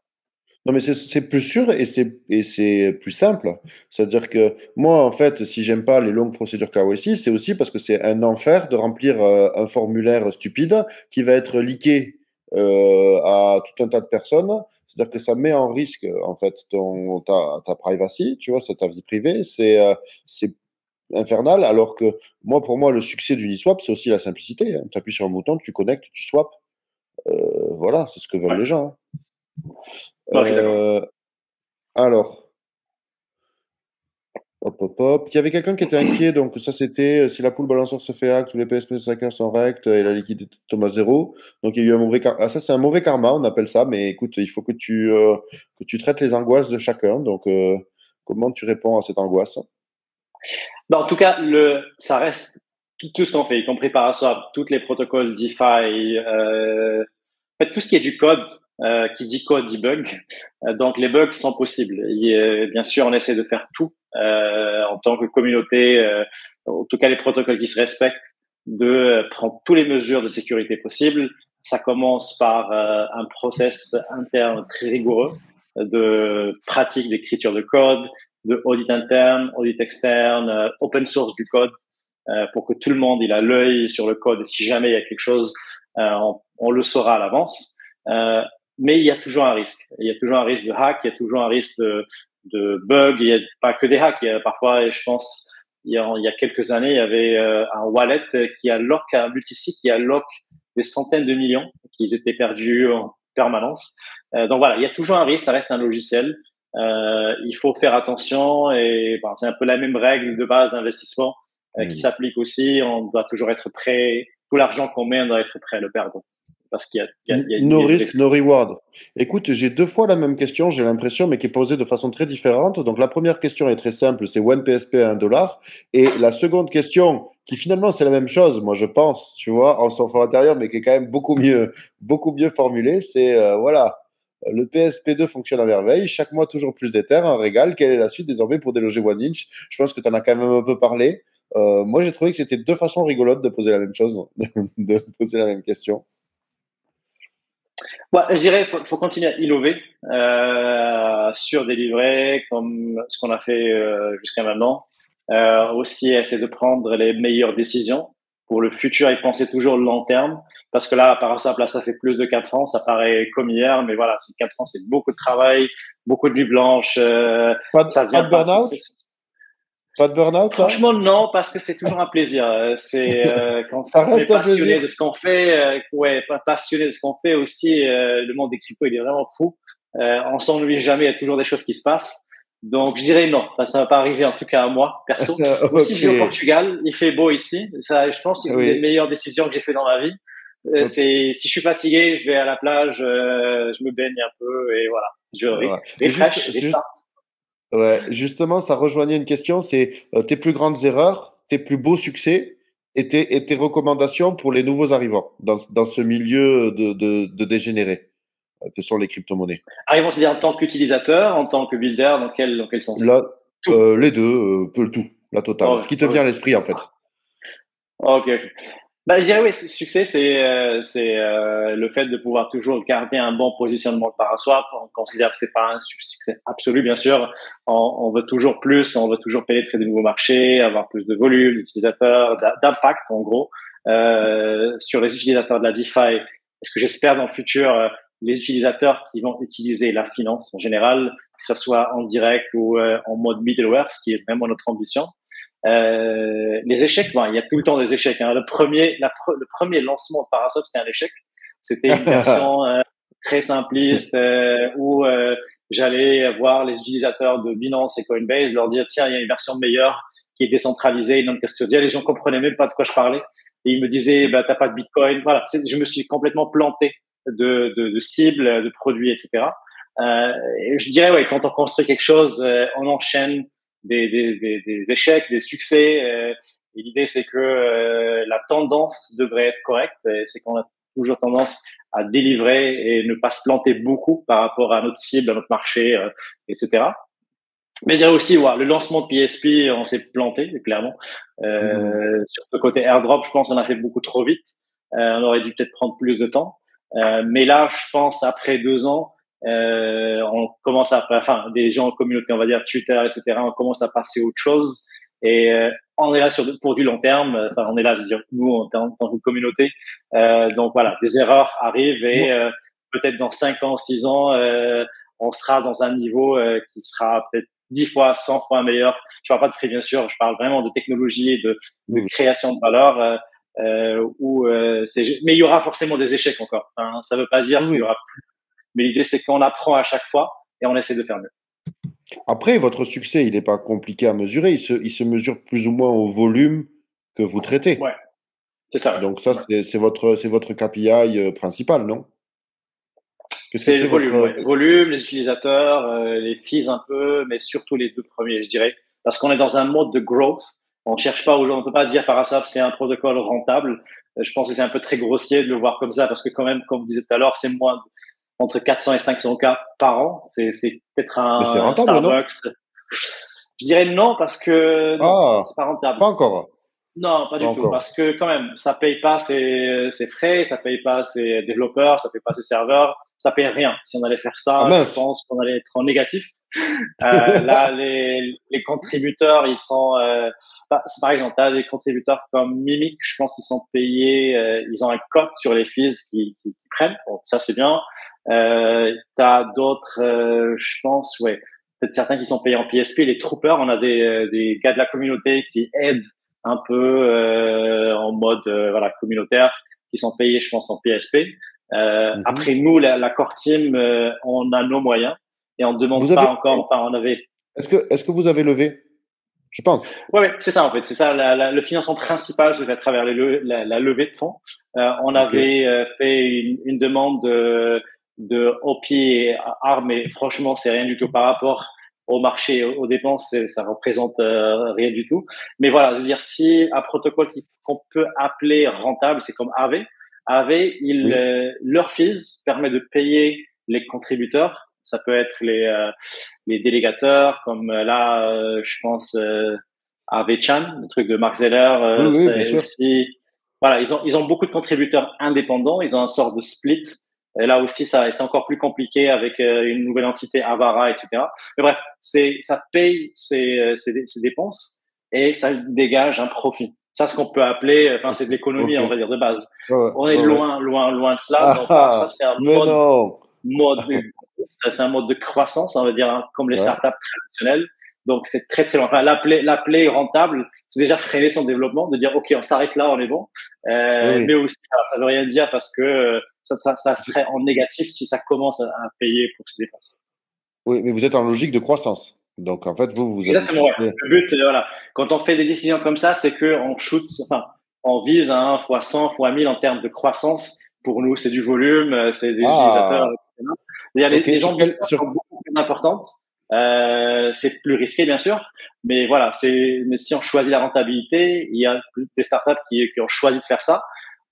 Non, mais c'est plus sûr et c'est plus simple. C'est-à-dire que moi, en fait, si j'aime pas les longues procédures KYC, c'est aussi parce que c'est un enfer de remplir un formulaire stupide qui va être leaké à tout un tas de personnes. C'est-à-dire que ça met en risque, en fait, ta privacy, tu vois, c'est ta vie privée. C'est infernal. Alors que moi, pour moi, le succès d'Uniswap, c'est aussi la simplicité, hein. Tu appuies sur un bouton, tu connectes, tu swaps. Voilà, c'est ce que veulent Ouais. les gens, hein. Non, je suis d'accord. Euh, alors. Hop, hop, hop. Il y avait quelqu'un qui était inquiet, donc ça c'était si la poule balanceur se fait hack, tous les PSP hackers sont rects et la liquidité tombe à zéro. Donc il y a eu un mauvais karma. Ah, ça c'est un mauvais karma, on appelle ça, mais écoute, il faut que tu traites les angoisses de chacun. Donc comment tu réponds à cette angoisse? Bon, en tout cas, ça reste tout ce qu'on fait, y compris par ça, tous les protocoles DeFi, en fait, tout ce qui est du code, qui dit code dit bug. Donc les bugs sont possibles. Bien sûr, on essaie de faire tout en tant que communauté, en tout cas les protocoles qui se respectent, de prendre toutes les mesures de sécurité possibles. Ça commence par un process interne très rigoureux de pratique d'écriture de code, de audit interne, audit externe, open source du code, pour que tout le monde il a l'œil sur le code et si jamais il y a quelque chose, on le saura à l'avance. Mais il y a toujours un risque. Il y a toujours un risque de hack, il y a toujours un risque de bug. Il n'y a pas que des hacks. Il y a parfois, je pense, il y a quelques années, il y avait un wallet qui a lock, un multisite qui a lock des centaines de millions qui étaient perdus en permanence. Donc voilà, il y a toujours un risque. Ça reste un logiciel. Il faut faire attention et bon, c'est un peu la même règle de base d'investissement qui Hmm. s'applique aussi. On doit toujours être prêt. Tout l'argent qu'on met, on doit être prêt à le perdre parce No il y a du risk, risque. no reward. Écoute, j'ai deux fois la même question, j'ai l'impression, mais qui est posée de façon très différente. Donc, la première question est très simple, c'est when PSP à 1 $. Et la seconde question, qui finalement c'est la même chose, moi je pense, tu vois, en son fond intérieur, mais qui est quand même beaucoup mieux formulée, c'est voilà, le PSP2 fonctionne à merveille, chaque mois toujours plus d'Ether, un régal. Quelle est la suite désormais pour déloger OneInch? Je pense que tu en as quand même un peu parlé. Moi, j'ai trouvé que c'était deux façons rigolotes de poser la même chose, de poser la même question. Ouais, je dirais faut continuer à innover sur des livrets comme ce qu'on a fait jusqu'à maintenant. Aussi essayer de prendre les meilleures décisions pour le futur et penser toujours long terme. Parce que là, par exemple, là, ça fait plus de 4 ans, ça paraît comme hier, mais voilà, c'est 4 ans, c'est beaucoup de travail, beaucoup de nuits blanches, ça Pas vient de pas. burn-out? Pas de burn-out, là? Franchement, non, parce que c'est toujours un plaisir. C'est Ça quand on est reste un passionné de plaisir. ce qu'on fait, ouais, pas passionné de ce qu'on fait aussi. Le monde des cryptos, il est vraiment fou. On s'ennuie jamais, il y a toujours des choses qui se passent. Donc, je dirais non, ça va pas arriver en tout cas à moi, perso. Aussi, je vis au Ok, Portugal, il fait beau ici. Ça, je pense, que c'est une des oui. meilleures décisions que j'ai fait dans ma vie. C'est si je suis fatigué, je vais à la plage, je me baigne un peu et voilà, je Ouais. Mais refresh, restart. ouais, justement, ça rejoignait une question, c'est tes plus grandes erreurs, tes plus beaux succès et tes recommandations pour les nouveaux arrivants dans ce milieu de dégénérés que sont les crypto-monnaies. Arrivons, c'est-à-dire en tant qu'utilisateur, en tant que builder, dans quel sens? Là, Tout. les deux, peu le tout, la totale. Oh, Ce qui te oh, vient à l'esprit, en fait. ok, ok. Bah, je dirais oui, succès, c'est le fait de pouvoir toujours garder un bon positionnement de Paraswap. On considère que c'est pas un succès absolu, bien sûr. On veut toujours plus, on veut toujours pénétrer de nouveaux marchés, avoir plus de volume d'utilisateurs, d'impact en gros sur les utilisateurs de la DeFi. Est-ce que j'espère dans le futur les utilisateurs qui vont utiliser la finance en général, que ce soit en direct ou en mode middleware, ce qui est vraiment notre ambition. Les échecs, bon, il y a tout le temps des échecs. Hein. Le premier lancement de Parasol, c'était un échec. C'était une version très simpliste où j'allais voir les utilisateurs de Binance et Coinbase, leur dire tiens, il y a une version meilleure qui est décentralisée, non custodiale. Les gens comprenaient même pas de quoi je parlais. Et ils me disaient bah t'as pas de Bitcoin. Voilà, je me suis complètement planté de cibles, de produits, etc. Et je dirais ouais, quand on construit quelque chose, on enchaîne des échecs, des succès. Et l'idée, c'est que la tendance devrait être correcte. C'est qu'on a toujours tendance à délivrer et ne pas se planter beaucoup par rapport à notre cible, à notre marché, etc. Mais il y a aussi le lancement de PSP, on s'est planté, clairement. Mhm. Sur le côté airdrop, je pense qu'on a fait beaucoup trop vite. On aurait dû peut-être prendre plus de temps. Mais là, je pense, après 2 ans, on commence enfin, des gens en communauté, on va dire Twitter, etc., on commence à passer à autre chose. Et on est là pour du long terme. Enfin, on est là, je veux dire, nous, en tant que communauté. Donc voilà, des erreurs arrivent et Moi- peut-être dans 5 ans, 6 ans, on sera dans un niveau qui sera peut-être 10 fois, 100 fois meilleur. Je parle pas de prix, bien sûr. Je parle vraiment de technologie et de mhm. création de valeur. Mais il y aura forcément des échecs encore. Enfin, ça veut pas dire Oui, qu'il y oui. aura plus. Mais l'idée, c'est qu'on apprend à chaque fois et on essaie de faire mieux. Après, votre succès, il n'est pas compliqué à mesurer. Il se mesure plus ou moins au volume que vous traitez. Ouais, c'est ça. Donc ça, Ouais. c'est votre KPI principal, non? Qu'est-ce que C'est le c'est volume, votre... ouais. Volume, les utilisateurs, les fees un peu, mais surtout les deux premiers, je dirais. Parce qu'on est dans un mode de growth. On cherche pas on peut pas dire Paraswap c'est un protocole rentable. Je pense que c'est un peu très grossier de le voir comme ça parce que quand même, comme vous disiez tout à l'heure, c'est moins entre 400 et 500 cas par an. C'est peut-être Mais c'est un rentable, non? Starbucks. Je dirais non parce que non, Ah, c'est pas rentable. pas encore. Non, pas Pas du tout, encore. parce que quand même, ça paye pas ses frais, ça paye pas ses développeurs, ça paye pas ses serveurs, ça paye rien. Si on allait faire Ah ça, je mince. pense qu'on allait être en négatif. Là, les contributeurs, ils sont, par exemple, t'as des contributeurs comme Mimic, je pense qu'ils sont payés, ils ont un cote sur les fees qu'ils prennent. Bon, ça c'est bien. T'as d'autres, je pense, ouais, peut-être certains qui sont payés en PSP. Les troopers, on a des gars de la communauté qui aident un peu en mode voilà communautaire, qui sont payés, je pense, en PSP. Mhm. Après nous, la core team, on a nos moyens et on ne Vous demande pas avez... encore. Enfin, on avait. Est-ce que vous avez levé? Je pense. Ouais, c'est ça en fait. C'est ça. Le financement principal se fait à travers la levée de fonds. On Ok. avait fait une demande de OP et ARM, mais franchement, c'est rien du tout par rapport au marché, aux dépenses, ça représente rien du tout. Mais voilà, je veux dire, si un protocole qu'on peut appeler rentable, c'est comme Aave. Aave, Oui. leur fees permet de payer les contributeurs. Ça peut être les délégateurs, comme là, je pense Aave-chan, le truc de Mark Zeller, Oui, oui, bien c'est sûr. aussi voilà, ils ont beaucoup de contributeurs indépendants, ils ont un sort de split. Et là aussi, c'est encore plus compliqué avec une nouvelle entité Avara, etc. Mais bref, ça paye ses dépenses et ça dégage un profit. Ça, ce qu'on peut appeler, enfin, c'est de l'économie, on Ok. va dire, de base. Ouais, On est ouais, ouais. loin, loin, loin de cela. Ah, Donc, par ça, ah, c'est un mais non. mode, ça, c'est un mode de croissance, on va dire, hein, comme les Ouais. startups traditionnelles. Donc, c'est très, très loin. Enfin, l'appeler rentable, c'est déjà freiner son développement, de dire, OK, on s'arrête là, on est bon. Oui, oui. Mais aussi, ça veut rien dire parce que ça serait en négatif si ça commence à payer pour se dépasser. Oui, mais vous êtes en logique de croissance. Donc, en fait, vous Exactement, ouais. investissez. Le but, voilà. Quand on fait des décisions comme ça, c'est que on shoot, enfin, on vise à 1 fois 100 fois 1000 en termes de croissance. Pour nous, c'est du volume, c'est des utilisateurs, Ah, etc. Il ok. les gens disent que sont beaucoup plus importantes. C'est plus risqué, bien sûr. Mais voilà, mais si on choisit la rentabilité, il y a des startups qui ont choisi de faire ça.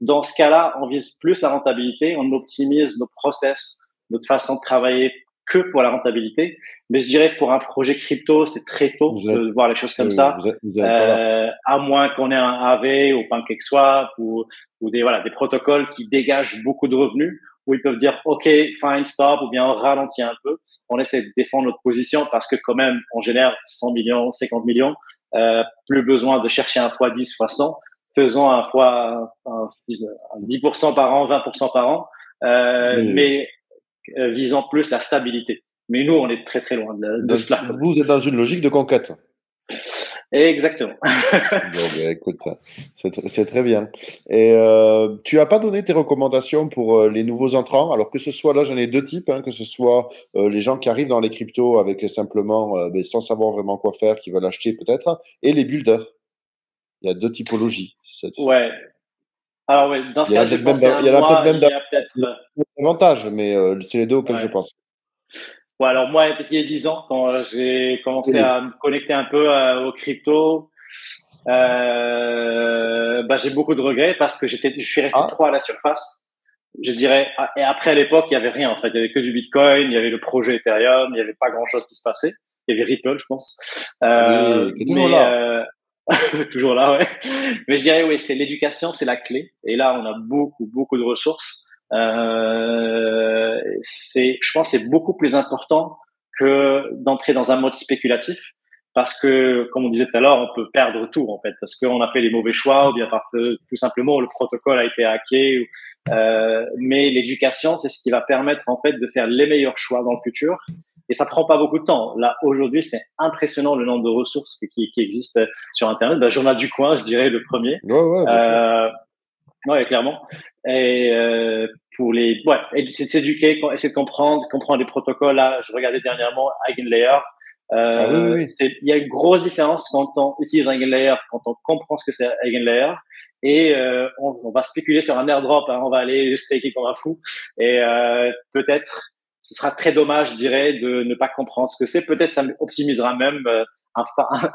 Dans ce cas-là, on vise plus la rentabilité, on optimise nos process, notre façon de travailler que pour la rentabilité. Mais je dirais que pour un projet crypto, c'est très tôt Vous êtes, de voir les choses comme oui, ça. vous êtes pas là. À moins qu'on ait un AV ou PancakeSwap ou des protocoles qui dégagent beaucoup de revenus où ils peuvent dire OK, fine, stop, ou bien on ralentit un peu. On essaie de défendre notre position parce que quand même, on génère 100 millions, 50 millions, plus besoin de chercher un fois 10, fois 100. Faisons un 10% par an, 20% par an, Oui. mais visant plus la stabilité. Mais nous, on est très très loin de Donc, cela. vous êtes dans une logique de conquête. Exactement. Bon, ben, écoute, c'est très bien. Et tu as pas donné tes recommandations pour les nouveaux entrants. Alors que ce soit, là, j'en ai deux types, hein, que ce soit les gens qui arrivent dans les cryptos avec simplement, ben, sans savoir vraiment quoi faire, qui veulent acheter peut-être, et les builders. Il y a deux typologies. Ouais. Alors oui, dans ce Il y en a cas, je peut-être même, pensais à il y en a peut-être moi, même il y a peut-être, davantage, mais c'est les deux auxquels je ouais. pense. Ouais, alors moi, il y a 10 ans, quand j'ai commencé Oui. à me connecter un peu aux cryptos, bah, j'ai beaucoup de regrets parce que je suis resté Ah, trop à la surface. Je dirais, et après à l'époque, il y avait rien en fait. Il y avait que du Bitcoin, il y avait le projet Ethereum, il y avait pas grand chose qui se passait. Il y avait Ripple, je pense. oui, qui est toujours Mais là. toujours là, ouais. Mais je dirais, oui, c'est l'éducation, c'est la clé. Et là, on a beaucoup, beaucoup de ressources. Je pense, que c'est beaucoup plus important que d'entrer dans un mode spéculatif, parce que, comme on disait tout à l'heure, on peut perdre tout en fait, parce qu'on a fait les mauvais choix, ou bien parce que tout simplement le protocole a été hacké. Mais l'éducation, c'est ce qui va permettre en fait de faire les meilleurs choix dans le futur. Et ça prend pas beaucoup de temps. Là, aujourd'hui, c'est impressionnant le nombre de ressources qui existent sur Internet. Ben, Journal du coin, je dirais, le premier. Ouais, ouais, bien sûr. Ouais, clairement. Et et c'est de s'éduquer, essayer de comprendre les protocoles. Là, je regardais dernièrement Eigenlayer. Ah oui, oui, oui. Il y a une grosse différence quand on utilise Eigenlayer, quand on comprend ce que c'est Eigenlayer, et on va spéculer sur un airdrop, hein, on va aller staker comme un fou, et peut-être ce sera très dommage, je dirais, de ne pas comprendre ce que c'est. Peut-être ça optimisera même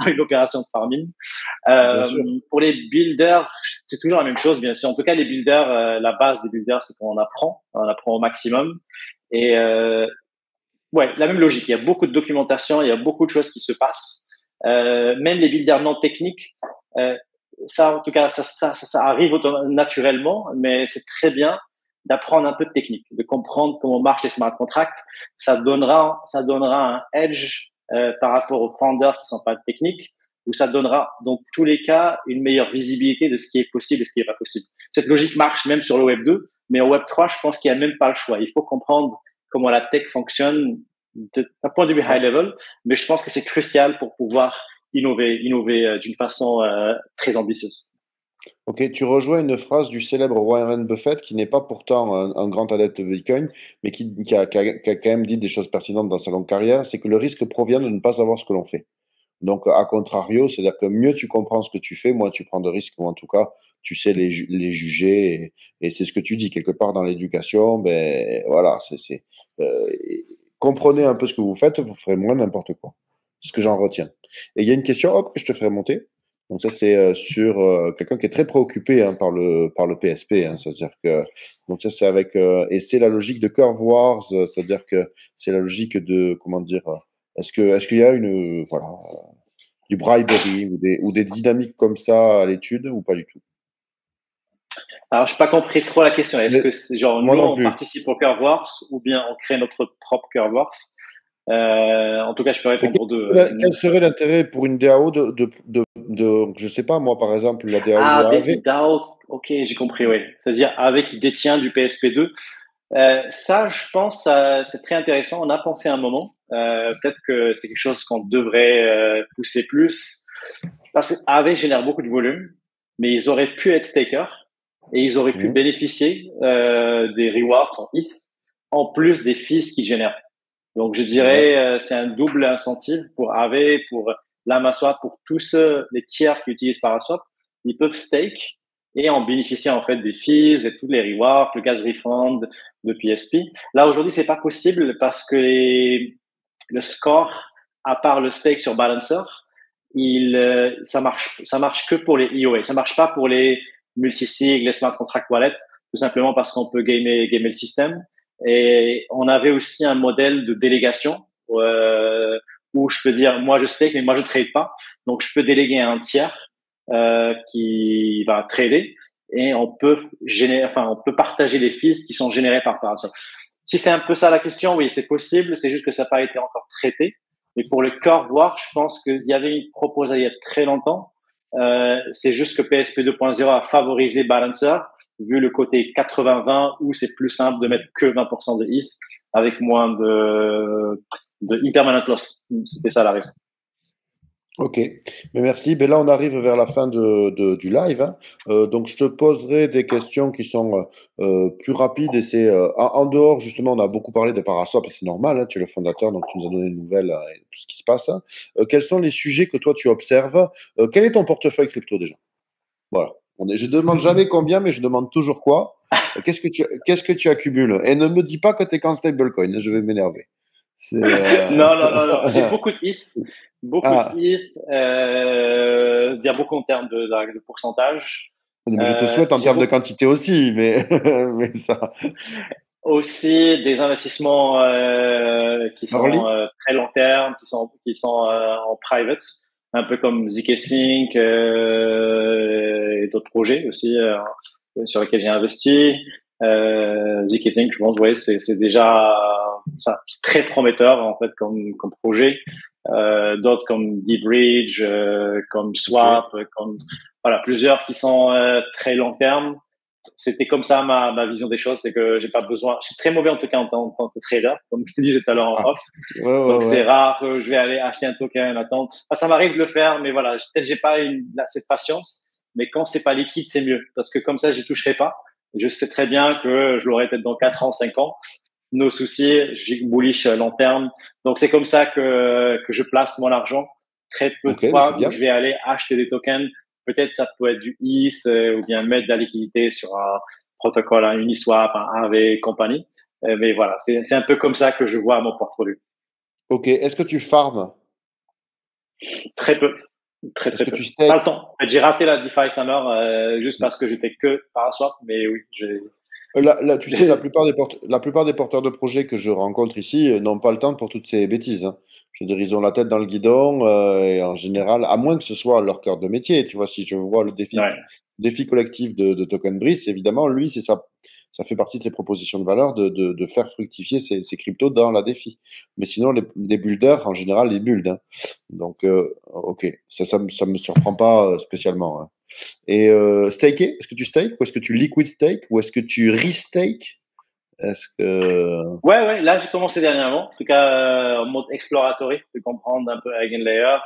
une opération de farming. Bien sûr. Pour les builders, c'est toujours la même chose, bien sûr. En tout cas, les builders, la base des builders, c'est qu'on apprend. On apprend au maximum. Et ouais, la même logique. Il y a beaucoup de documentation, il y a beaucoup de choses qui se passent. Même les builders non techniques, ça, en tout cas, ça arrive naturellement, mais c'est très bien d'apprendre un peu de technique, de comprendre comment marchent les smart contracts. Ça donnera un edge par rapport aux founders qui sont pas techniques, où ça donnera, dans tous les cas, une meilleure visibilité de ce qui est possible et ce qui n'est pas possible. Cette logique marche même sur le Web 2, mais au Web 3, je pense qu'il n'y a même pas le choix. Il faut comprendre comment la tech fonctionne d'un point de vue high Ouais. level, mais je pense que c'est crucial pour pouvoir innover d'une façon très ambitieuse. Ok, tu rejoins une phrase du célèbre Warren Buffett, qui n'est pas pourtant un grand adepte de Bitcoin, mais qui a quand même dit des choses pertinentes dans sa longue carrière, c'est que le risque provient de ne pas savoir ce que l'on fait. Donc, à contrario, c'est-à-dire que mieux tu comprends ce que tu fais, moins tu prends de risques, ou en tout cas, tu sais les juger, et c'est ce que tu dis, quelque part dans l'éducation, ben voilà, euh, comprenez un peu ce que vous faites, vous ferez moins n'importe quoi. C'est ce que j'en retiens. Et il y a une question, hop, que je te ferai monter. Donc ça, c'est sur quelqu'un qui est très préoccupé, hein, par le PSP, hein, c'est-à-dire que donc ça, c'est avec et c'est la logique de Curve Wars, c'est-à-dire que c'est la logique de comment dire, est-ce qu'il y a une voilà, du bribery ou des dynamiques comme ça à l'étude ou pas du tout? Alors, je n'ai pas compris trop la question. Est-ce Mais que c'est genre moi nous, non on plus. participe au Curveworks ou bien on crée notre propre Curveworks? En tout cas, je peux Et répondre aux deux. quel serait l'intérêt pour une DAO je sais pas, moi, par exemple, la DAO de Ah, AAV? David Dao, ok, j'ai compris, oui. C'est-à-dire avec qui détient du PSP2. Ça, je pense, c'est très intéressant. On a pensé un moment. Peut-être que c'est quelque chose qu'on devrait pousser plus. Parce que AAV génère beaucoup de volume, mais ils auraient pu être stakers et ils auraient pu Mhm. bénéficier des rewards en ETH en plus des fees qu'ils génèrent. Donc, je Ouais. dirais, c'est un double incentive pour AAV, pour LamaSwap, pour tous les tiers qui utilisent Paraswap. Ils peuvent stake et en bénéficier en fait des fees et tous les rewards, le gas refund de PSP. Là, aujourd'hui, c'est pas possible parce que le score, à part le stake sur Balancer, ça marche que pour les EOA. Ça marche pas pour les multisig, les smart contract wallets, tout simplement parce qu'on peut gamer le système. Et on avait aussi un modèle de délégation où je peux dire, moi je stake, mais moi je trade pas. Donc je peux déléguer à un tiers qui va trader et on peut partager les fees qui sont générés par Parasol. Si c'est un peu ça la question, oui, c'est possible. C'est juste que ça n'a pas été encore traité. Mais pour le core voir, je pense qu'il y avait une proposition il y a très longtemps. C'est juste que PSP 2.0 a favorisé Balancer, vu le côté 80-20, où c'est plus simple de mettre que 20% de ETH avec moins de impermanent loss. C'était ça la raison. Ok, mais merci. Ben là, on arrive vers la fin du live, hein. Donc, je te poserai des questions qui sont plus rapides. Et c'est en dehors, justement, on a beaucoup parlé de Paraswap, et c'est normal, hein, tu es le fondateur, donc tu nous as donné une nouvelle et tout ce qui se passe, hein. Quels sont les sujets que toi, tu observes? Quel est ton portefeuille crypto déjà? Voilà. Je ne demande jamais combien, mais je demande toujours quoi. Qu'est-ce que tu accumules? Et ne me dis pas que tu es qu'en stablecoin, je vais m'énerver. C'est, Non, non, non, non. J'ai beaucoup de ETH. Beaucoup de Ah, ETH. Dire beaucoup en termes de pourcentage. mais je te souhaite en J'ai termes de beaucoup quantité aussi, mais, mais ça. aussi des investissements qui sont Early? très long terme, qui sont en private, un peu comme zk et d'autres projets aussi sur lesquels j'ai investi. zk, je pense, ouais, c'est déjà ça, c'est très prometteur en fait comme projet. D'autres comme D-Bridge, comme Ok. Swap, comme voilà plusieurs qui sont très long terme. C'était comme ça ma vision des choses, c'est que j'ai pas besoin. Je suis très mauvais en tout cas en tant que trader, comme je te disais tout à l'heure en Ah, off. ouais, ouais, Donc c'est ouais. rare que je vais aller acheter un token, attendre. Ah, ça m'arrive de le faire, mais voilà, peut-être j'ai pas cette patience. Mais quand c'est pas liquide, c'est mieux parce que comme ça, j'y toucherai pas. Je sais très bien que je l'aurai peut-être dans 4 ans, 5 ans. Nos soucis, je bullish long terme. Donc c'est comme ça que je place mon argent. Très peu de Ok, mais c'est fois où bien. je vais aller acheter des tokens. Peut-être ça peut être du ETH ou bien mettre de la liquidité sur un protocole, un Uniswap, un AV et compagnie. Mais voilà, c'est un peu comme ça que je vois mon portfolio. Ok. Est-ce que tu farmes? Très peu, très Est-ce très que peu. tu Pas stakes? le temps. En fait, j'ai raté la DeFi Summer juste parce que j'étais que Paraswap, mais oui, j'ai. Tu sais, la plupart des porteurs de projets que je rencontre ici n'ont pas le temps pour toutes ces bêtises, hein. Je veux dire, ils ont la tête dans le guidon et en général, à moins que ce soit leur cœur de métier, tu vois, si je vois le Ouais. défi collectif de Token Breeze, évidemment, lui, ça fait partie de ses propositions de valeur de faire fructifier ces cryptos dans la défi. Mais sinon, les builders, en général, ils buildent, hein. Donc, ok, ça me surprend pas spécialement, hein. Et staker, est-ce que tu stakes ou est-ce que tu liquid stake ou est-ce que tu restake? Est-ce que Ouais, ouais, là j'ai commencé dernièrement, en tout cas en mode exploratory, de comprendre un peu Eigenlayer,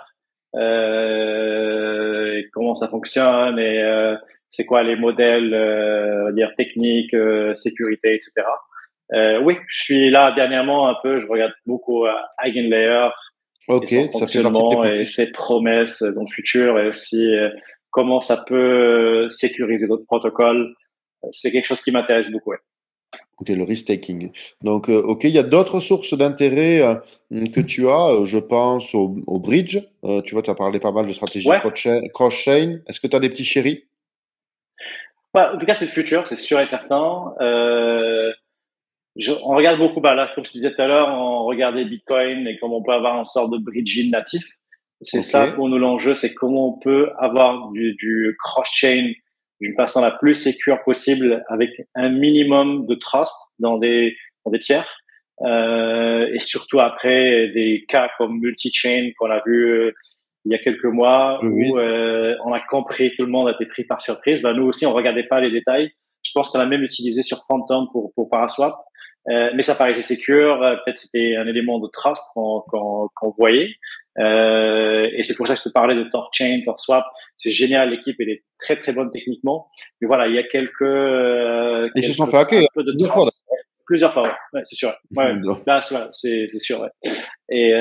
et comment ça fonctionne et c'est quoi les modèles, on va dire techniques, sécurité, etc. Oui, je suis là dernièrement un peu, je regarde beaucoup Eigenlayer et ok, son ça fait partie de tes fonctionnement et focus. ses promesses dans le futur et aussi comment ça peut sécuriser d'autres protocoles. C'est quelque chose qui m'intéresse beaucoup. Ouais. Ok, le restaking. Donc, ok, il y a d'autres sources d'intérêt que tu as. Je pense au bridge. Tu vois, tu as parlé pas mal de stratégie Ouais, cross-chain. Est-ce que tu as des petits chéris? ouais, en tout cas, c'est le futur, c'est sûr et certain. On regarde beaucoup, bah là, comme je disais tout à l'heure, on regardait Bitcoin et comment on peut avoir une sorte de bridging natif. C'est Ok, ça pour nous l'enjeu, c'est comment on peut avoir du cross-chain d'une façon la plus sécure possible avec un minimum de trust dans des tiers. et surtout après des cas comme multi-chain qu'on a vu il y a quelques mois Oui. où on a compris, tout le monde a été pris par surprise. Nous aussi, on regardait pas les détails. Je pense qu'on a même utilisé sur Phantom pour Paraswap, mais ça paraissait sécure. Peut-être c'était un élément de trust qu'on voyait. Et c'est pour ça que je te parlais de TorChain, TorSwap. C'est génial, l'équipe elle est très très bonne techniquement. Mais voilà, il y a Ils se sont fait un hacker peu de deux fois. trust. Plusieurs fois, ouais, c'est sûr. Ouais. Là, c'est sûr. Ouais. Et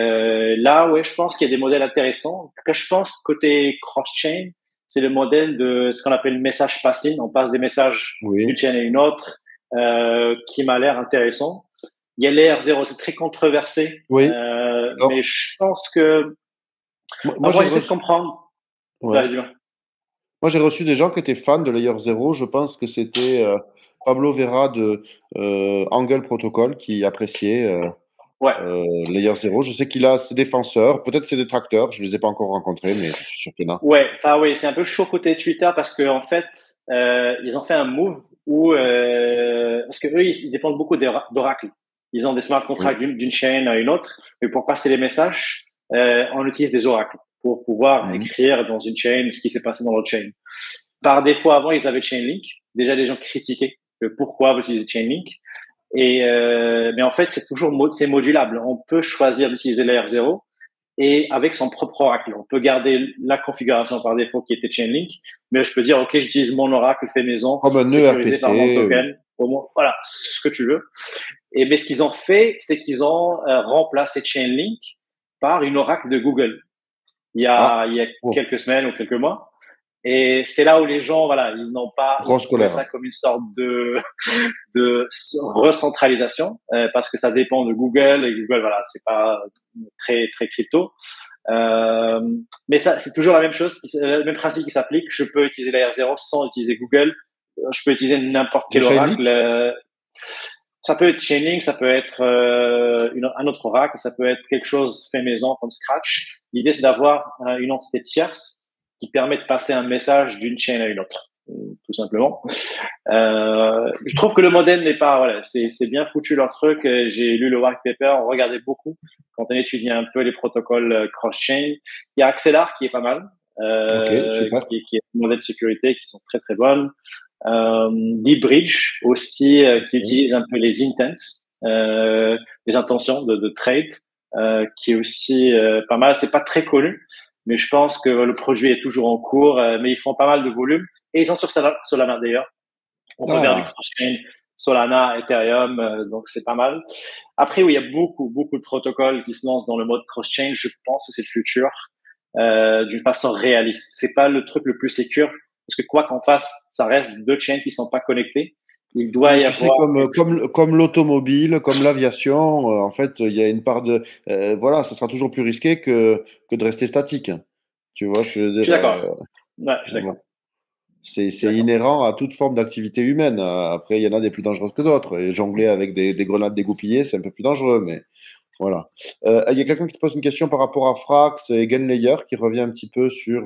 là, ouais, je pense qu'il y a des modèles intéressants. Que je pense côté cross-chain, c'est le modèle de ce qu'on appelle message passing. On passe des messages d'une chaîne à une autre, qui m'a l'air intéressant. Il y a l'ER0, c'est très controversé, Oui. mais je pense que Moi, j'ai j'essaie de reçu... comprendre. ouais. Vas-y, Moi, j'ai reçu des gens qui étaient fans de Layer Zero. Je pense que c'était Pablo Vera de Angle Protocol qui appréciait ouais. Layer Zero. Je sais qu'il a ses défenseurs, peut-être ses détracteurs. Je les ai pas encore rencontrés, mais je suis sûr qu'il y en a. Ouais, oui, c'est un peu chaud côté Twitter parce que en fait, ils ont fait un move où parce que eux, ils dépendent beaucoup d'Oracle. Ils ont des smart Oui. contracts d'une chaîne à une autre, mais pour passer les messages, on utilise des oracles pour pouvoir Mhm. écrire dans une chaîne ce qui s'est passé dans l'autre chaîne. Par défaut, avant, ils avaient Chainlink. Déjà, les gens critiquaient pourquoi vous utilisez Chainlink. Et mais en fait, c'est modulable. On peut choisir d'utiliser layer 0 et avec son propre oracle. On peut garder la configuration par défaut qui était Chainlink, mais je peux dire, OK, j'utilise mon oracle fait maison, Comme un nœud sécurisé par mon RPC. token. Au moins, voilà, ce que tu veux. Et mais ce qu'ils ont fait, c'est qu'ils ont remplacé Chainlink par une oracle de Google. Ah, Il y a oh, quelques semaines ou quelques mois. Et c'est là où les gens, voilà, ils ont grosse trouvé ça colère. comme une sorte de recentralisation, parce que ça dépend de Google et Google, voilà, c'est pas très, très crypto. Euh, mais ça, c'est toujours la même chose, le même principe qui s'applique. Je peux utiliser la R0 sans utiliser Google. Je peux utiliser n'importe C'est quel oracle. Chainlink? Ça peut être Chainlink, ça peut être un autre oracle, ça peut être quelque chose fait maison comme Scratch. L'idée, c'est d'avoir une entité tierce qui permet de passer un message d'une chaîne à une autre, tout simplement. Je trouve que le modèle n'est pas, voilà, c'est bien foutu leur truc. J'ai lu le white paper, on regardait beaucoup quand on étudie un peu les protocoles cross-chain. Il y a Axelar qui est pas mal, Ok, super. qui est un modèle de sécurité qui sont très très bonnes. D-Bridge aussi, qui Oui. utilise un peu les intents, les intentions de trade, qui est aussi pas mal. C'est pas très connu, mais je pense que le produit est toujours en cours, mais ils font pas mal de volume. Et ils sont sur Solana d'ailleurs. On peut faire du Ah, cross-chain, Solana, Ethereum, donc c'est pas mal. Après, oui, il y a beaucoup de protocoles qui se lancent dans le mode cross-chain. Je pense que c'est le futur, d'une façon réaliste. C'est pas le truc le plus sécure, parce que quoi qu'on fasse, ça reste deux chaînes qui sont pas connectées. Il doit mais y tu sais, avoir quelque chose. comme l'automobile, comme l'aviation, en fait, il y a une part de... voilà, ce sera toujours plus risqué que de rester statique. Tu vois, je veux Je suis dire, d'accord. Ouais, je suis d'accord. bon, Je suis c'est d'accord. inhérent à toute forme d'activité humaine. Après, il y en a des plus dangereuses que d'autres. Et jongler avec des grenades dégoupillées, c'est un peu plus dangereux, mais voilà. Il y a quelqu'un qui te pose une question par rapport à Frax et Genlayer qui revient un petit peu sur...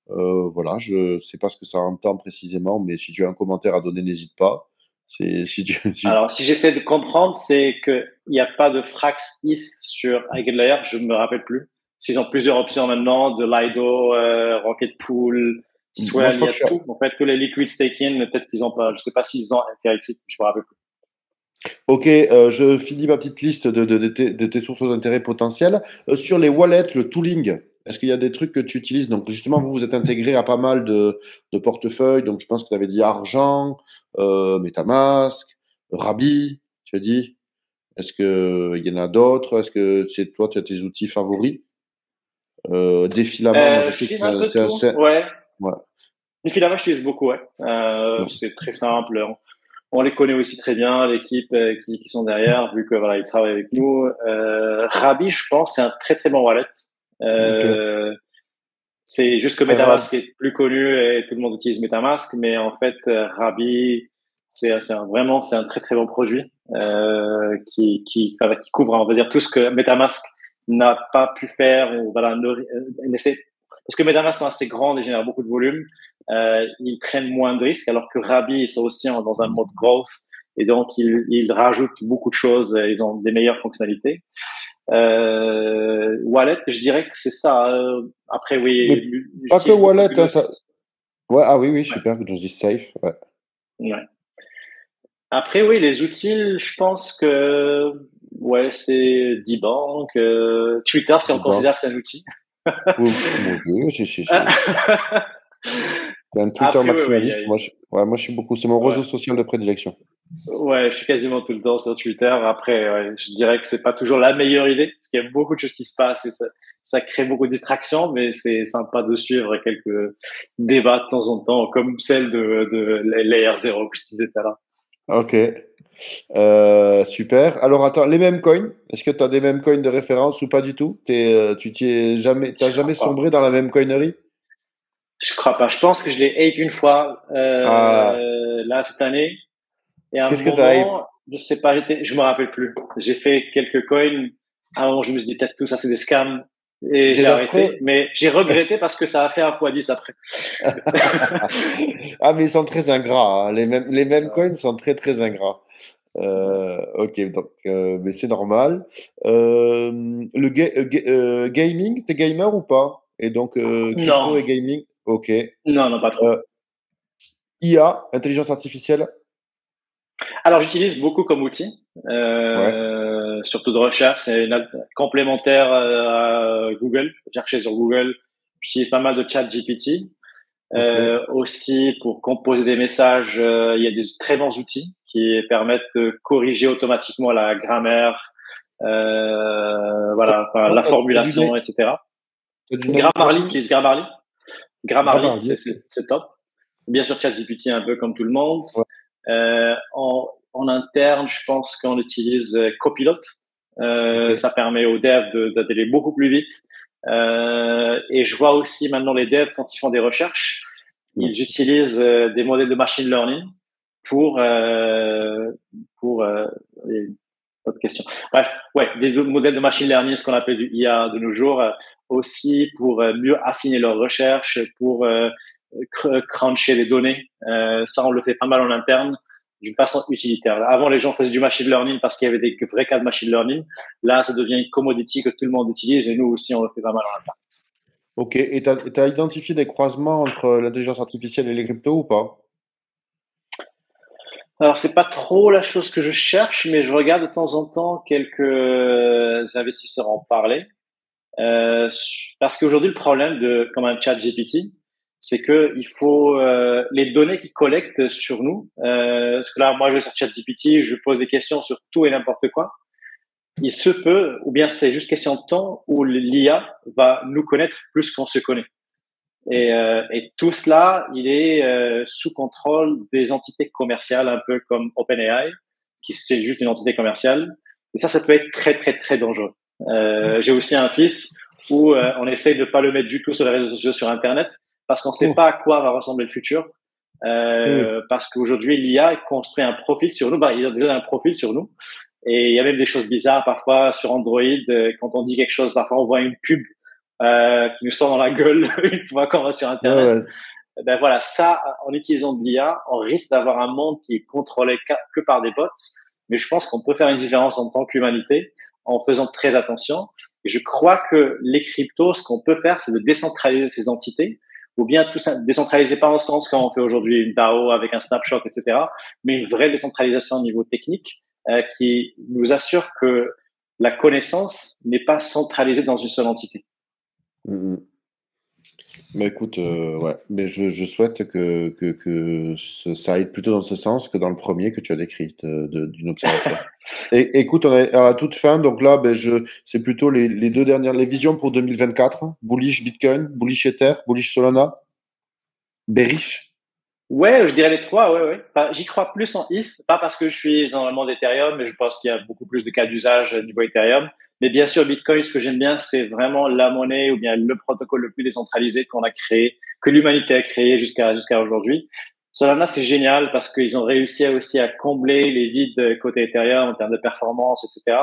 voilà, je sais pas ce que ça entend précisément, mais si tu as un commentaire à donner, n'hésite pas. Si tu, Alors, si j'essaie de comprendre, c'est que il n'y a pas de Frax ETH sur Eigenlayer, je ne me rappelle plus. S'ils ont plusieurs options maintenant, de Lido, Rocket Pool, moi, je Swell, il crois y a que je suis... tout. En fait, tous les liquid staking, mais peut-être qu'ils ont pas, je sais pas s'ils ont Interactive, je me rappelle plus. Ok, je finis ma petite liste de tes sources d'intérêt potentielles. Sur les wallets, le tooling, est-ce qu'il y a des trucs que tu utilises? Donc, justement, vous vous êtes intégré à pas mal de portefeuilles. Donc, je pense que tu avais dit Argent, MetaMask, Rabi, tu as dit. Est-ce qu'il y en a d'autres? Est-ce que c'est toi, tu as tes outils favoris? Défilamment, moi, je sais que J'utilise un peu tout, ouais. ouais. Finalement, j'utilise beaucoup, ouais. Donc, C'est très simple. On les connaît aussi très bien, l'équipe qui sont derrière, vu que voilà, ils travaillent avec nous. Rabi, je pense, c'est un très très bon wallet. ok. Euh, c'est juste que Rab- MetaMask est plus connu et tout le monde utilise MetaMask, mais en fait, Rabi, vraiment, c'est un très très bon produit enfin, qui couvre, on va dire, tout ce que MetaMask n'a pas pu faire ou voilà, parce que MetaMask sont assez grands et génèrent beaucoup de volume, ils prennent moins de risques, alors que Rabi, ils sont aussi dans un mode growth. Et donc, ils rajoutent beaucoup de choses. Ils ont des meilleures fonctionnalités. Wallet, je dirais que c'est ça. Après, Mais oui, pas que j'utilise beaucoup Wallet, hein, Gnosis. ça... Ouais, ah oui, oui, Ouais, super, Gnosis Safe, ouais. ouais. Après, oui, les outils, je pense que ouais, c'est D-Bank, Twitter, si on Dis-donc. considère que c'est un outil. Oh, mon Dieu, c'est un Twitter Après, oui, oui, maximaliste. Ouais, moi, je suis beaucoup. C'est mon réseau ouais, social de prédilection. ouais, je suis quasiment tout le temps sur Twitter. Après, ouais, je dirais que c'est pas toujours la meilleure idée, parce qu'il y a beaucoup de choses qui se passent et ça crée beaucoup de distractions, mais c'est sympa de suivre quelques débats de temps en temps, comme celle de Layer Zero que je disais tout à l'heure. Ok. Super. Alors, attends, les mêmes coins. Est-ce que tu as des mêmes coins de référence ou pas du tout? Je T'as jamais crois pas. sombré dans la même coinerie? Je crois pas. Je pense que je l'ai ape une fois Ah, là cette année. Et à un qu'est-ce que t'as hype? moment, je sais pas, je me rappelle plus. J'ai fait quelques coins. À un moment, je me suis dit peut-être tout ça c'est des scams et j'ai arrêté. Désastreux? Mais j'ai regretté parce que ça a fait un fois 10 après. Ah, mais ils sont très ingrats, hein. Les mêmes coins sont très, très ingrats. Ok, donc, mais c'est normal. Gaming, t'es gamer ou pas? Et donc, crypto et Non, gaming, ok. non, non, pas trop. IA, intelligence artificielle, Alors, j'utilise beaucoup comme outil, ouais, surtout de recherche. C'est complémentaire à Google. Chercher sur Google. J'utilise pas mal de chat GPT. ok. Aussi, pour composer des messages, il y a des très bons outils qui permettent de corriger automatiquement la grammaire, voilà, enfin, Ah, la formulation, etc. t'as du name Grammarly, dropping? j'utilise Grammarly. Grammarly, Grammarly, ok. c'est top. Bien sûr, ChatGPT un peu comme tout le monde. Ouais, En interne, je pense qu'on utilise Copilot. ok. Ça permet aux devs d'aller beaucoup plus vite. Et je vois aussi maintenant les devs quand ils font des recherches, Ouais, ils utilisent des modèles de machine learning pour pour autre question. Bref, ouais, des modèles de machine learning, ce qu'on appelle du IA de nos jours, aussi pour mieux affiner leurs recherches, pour cruncher les données. Ça, on le fait pas mal en interne d'une façon utilitaire. Avant, les gens faisaient du machine learning parce qu'il y avait des vrais cas de machine learning. Là, ça devient une commodity que tout le monde utilise et nous aussi, on le fait pas mal en interne. ok, et t'as identifié des croisements entre l'intelligence artificielle et les cryptos ou pas? Alors, c'est pas trop la chose que je cherche, mais je regarde de temps en temps quelques investisseurs en parler. Euh, Parce qu'aujourd'hui, le problème de comme un chat GPT, c'est que il faut les données qu'ils collectent sur nous. Parce que là, moi, je vais sur chat GPT, je pose des questions sur tout et n'importe quoi. Il se peut, ou bien c'est juste question de temps, où l'IA va nous connaître plus qu'on se connaît. Et tout cela, il est sous contrôle des entités commerciales, un peu comme OpenAI, qui c'est juste une entité commerciale. Et ça peut être très très très dangereux. J'ai aussi un fils où on essaye de pas le mettre du tout sur les réseaux sociaux, sur Internet, parce qu'on ne sait Oh, pas à quoi va ressembler le futur. oui, Parce qu'aujourd'hui, l'IA construit un profil sur nous. Bah, il a déjà un profil sur nous. Et il y a même des choses bizarres parfois sur Android. Quand on dit quelque chose, parfois on voit une pub qui nous sort dans la gueule une fois qu'on va sur ouais, Internet. ouais. Ben voilà, ça, en utilisant de l'IA, on risque d'avoir un monde qui est contrôlé que par des bots. Mais je pense qu'on peut faire une différence en tant qu'humanité en faisant très attention. Et je crois que les cryptos, ce qu'on peut faire, c'est de décentraliser ces entités, ou bien tout ça, décentraliser pas en sens comme on fait aujourd'hui une DAO avec un snapshot, etc., mais une vraie décentralisation au niveau technique qui nous assure que la connaissance n'est pas centralisée dans une seule entité. Mm, mm. Mais écoute, ouais, mais je souhaite que ça aille plutôt dans ce sens que dans le premier que tu as décrit d'une observation. Et écoute, on est à la toute fin, donc là, ben c'est plutôt les deux dernières, les visions pour 2024. Bullish Bitcoin, bullish Ether, bullish Solana, bearish. Ouais, je dirais les trois, ouais, ouais. Enfin, j'y crois plus en ETH, pas parce que je suis dans le monde Ethereum, mais je pense qu'il y a beaucoup plus de cas d'usage au niveau Ethereum. Mais bien sûr, Bitcoin, ce que j'aime bien, c'est vraiment la monnaie ou bien le protocole le plus décentralisé qu'on a créé, que l'humanité a créé jusqu'à aujourd'hui. Solana, c'est génial parce qu'ils ont réussi aussi à combler les vides côté Ethereum en termes de performance, etc.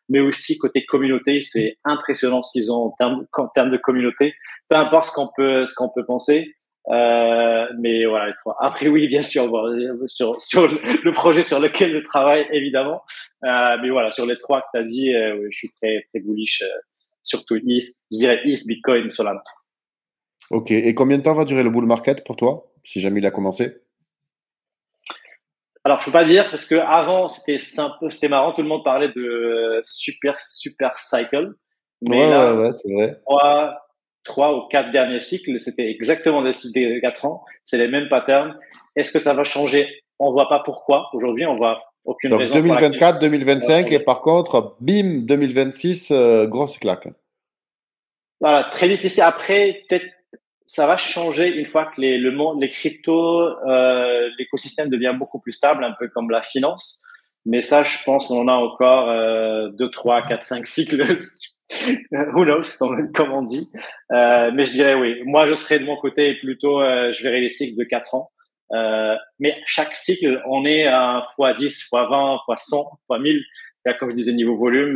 Mais aussi côté communauté, c'est impressionnant ce qu'ils ont en termes de communauté. Peu importe ce qu'on peut penser. Mais voilà, les trois. Après, oui, bien sûr, bon, sur le projet sur lequel je travaille, évidemment. Mais voilà, sur les trois que tu as dit, oui, je suis très, très bullish, surtout ETH, je dirais ETH, Bitcoin, Solana. Ok. Et combien de temps va durer le bull market pour toi, si jamais il a commencé? Alors, je peux pas dire parce que avant, c'était marrant, tout le monde parlait de super cycle. Ouais, Mais ouais, là, ouais, c'est vrai. trois, trois ou quatre derniers cycles, c'était exactement des cycles de 4 ans. C'est les mêmes patterns. Est-ce que ça va changer? On voit pas pourquoi. Aujourd'hui, on voit aucune Donc raison pour laquelle 2024, ça va 2025 et changer. par contre, bim, 2026, grosse claque. Voilà, très difficile. Après, peut-être, ça va changer une fois que le monde, les cryptos, l'écosystème devient beaucoup plus stable, un peu comme la finance. Mais ça, je pense qu'on en a encore 2, 3, 4, 5 cycles. Who knows, comme on dit. Mais je dirais oui. Moi, je serais de mon côté plutôt, je verrais les cycles de 4 ans. Mais chaque cycle, on est à fois 10, fois 20, fois 100, fois 1000. Là, comme je disais, niveau volume,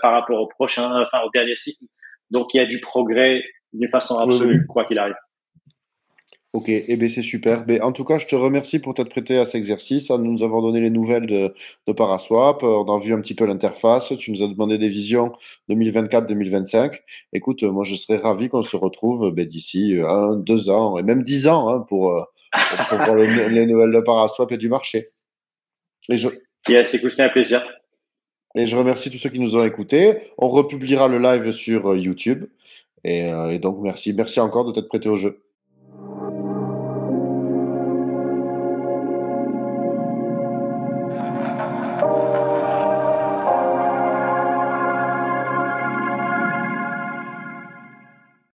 par rapport au prochain, enfin, au dernier cycle. Donc, il y a du progrès d'une façon Oui, oui. absolue, quoi qu'il arrive. Ok, eh bien c'est super. Ben, en tout cas, je te remercie pour t'être prêté à cet exercice, à nous avoir donné les nouvelles de Paraswap. On a vu un petit peu l'interface. Tu nous as demandé des visions 2024-2025. Écoute, moi je serais ravi qu'on se retrouve ben, d'ici 2 ans et même 10 ans hein, pour voir les nouvelles de Paraswap et du marché. Et je, Yes, écoute, c'était un plaisir. et je remercie tous ceux qui nous ont écoutés. On republiera le live sur YouTube. Et donc merci encore de t'être prêté au jeu.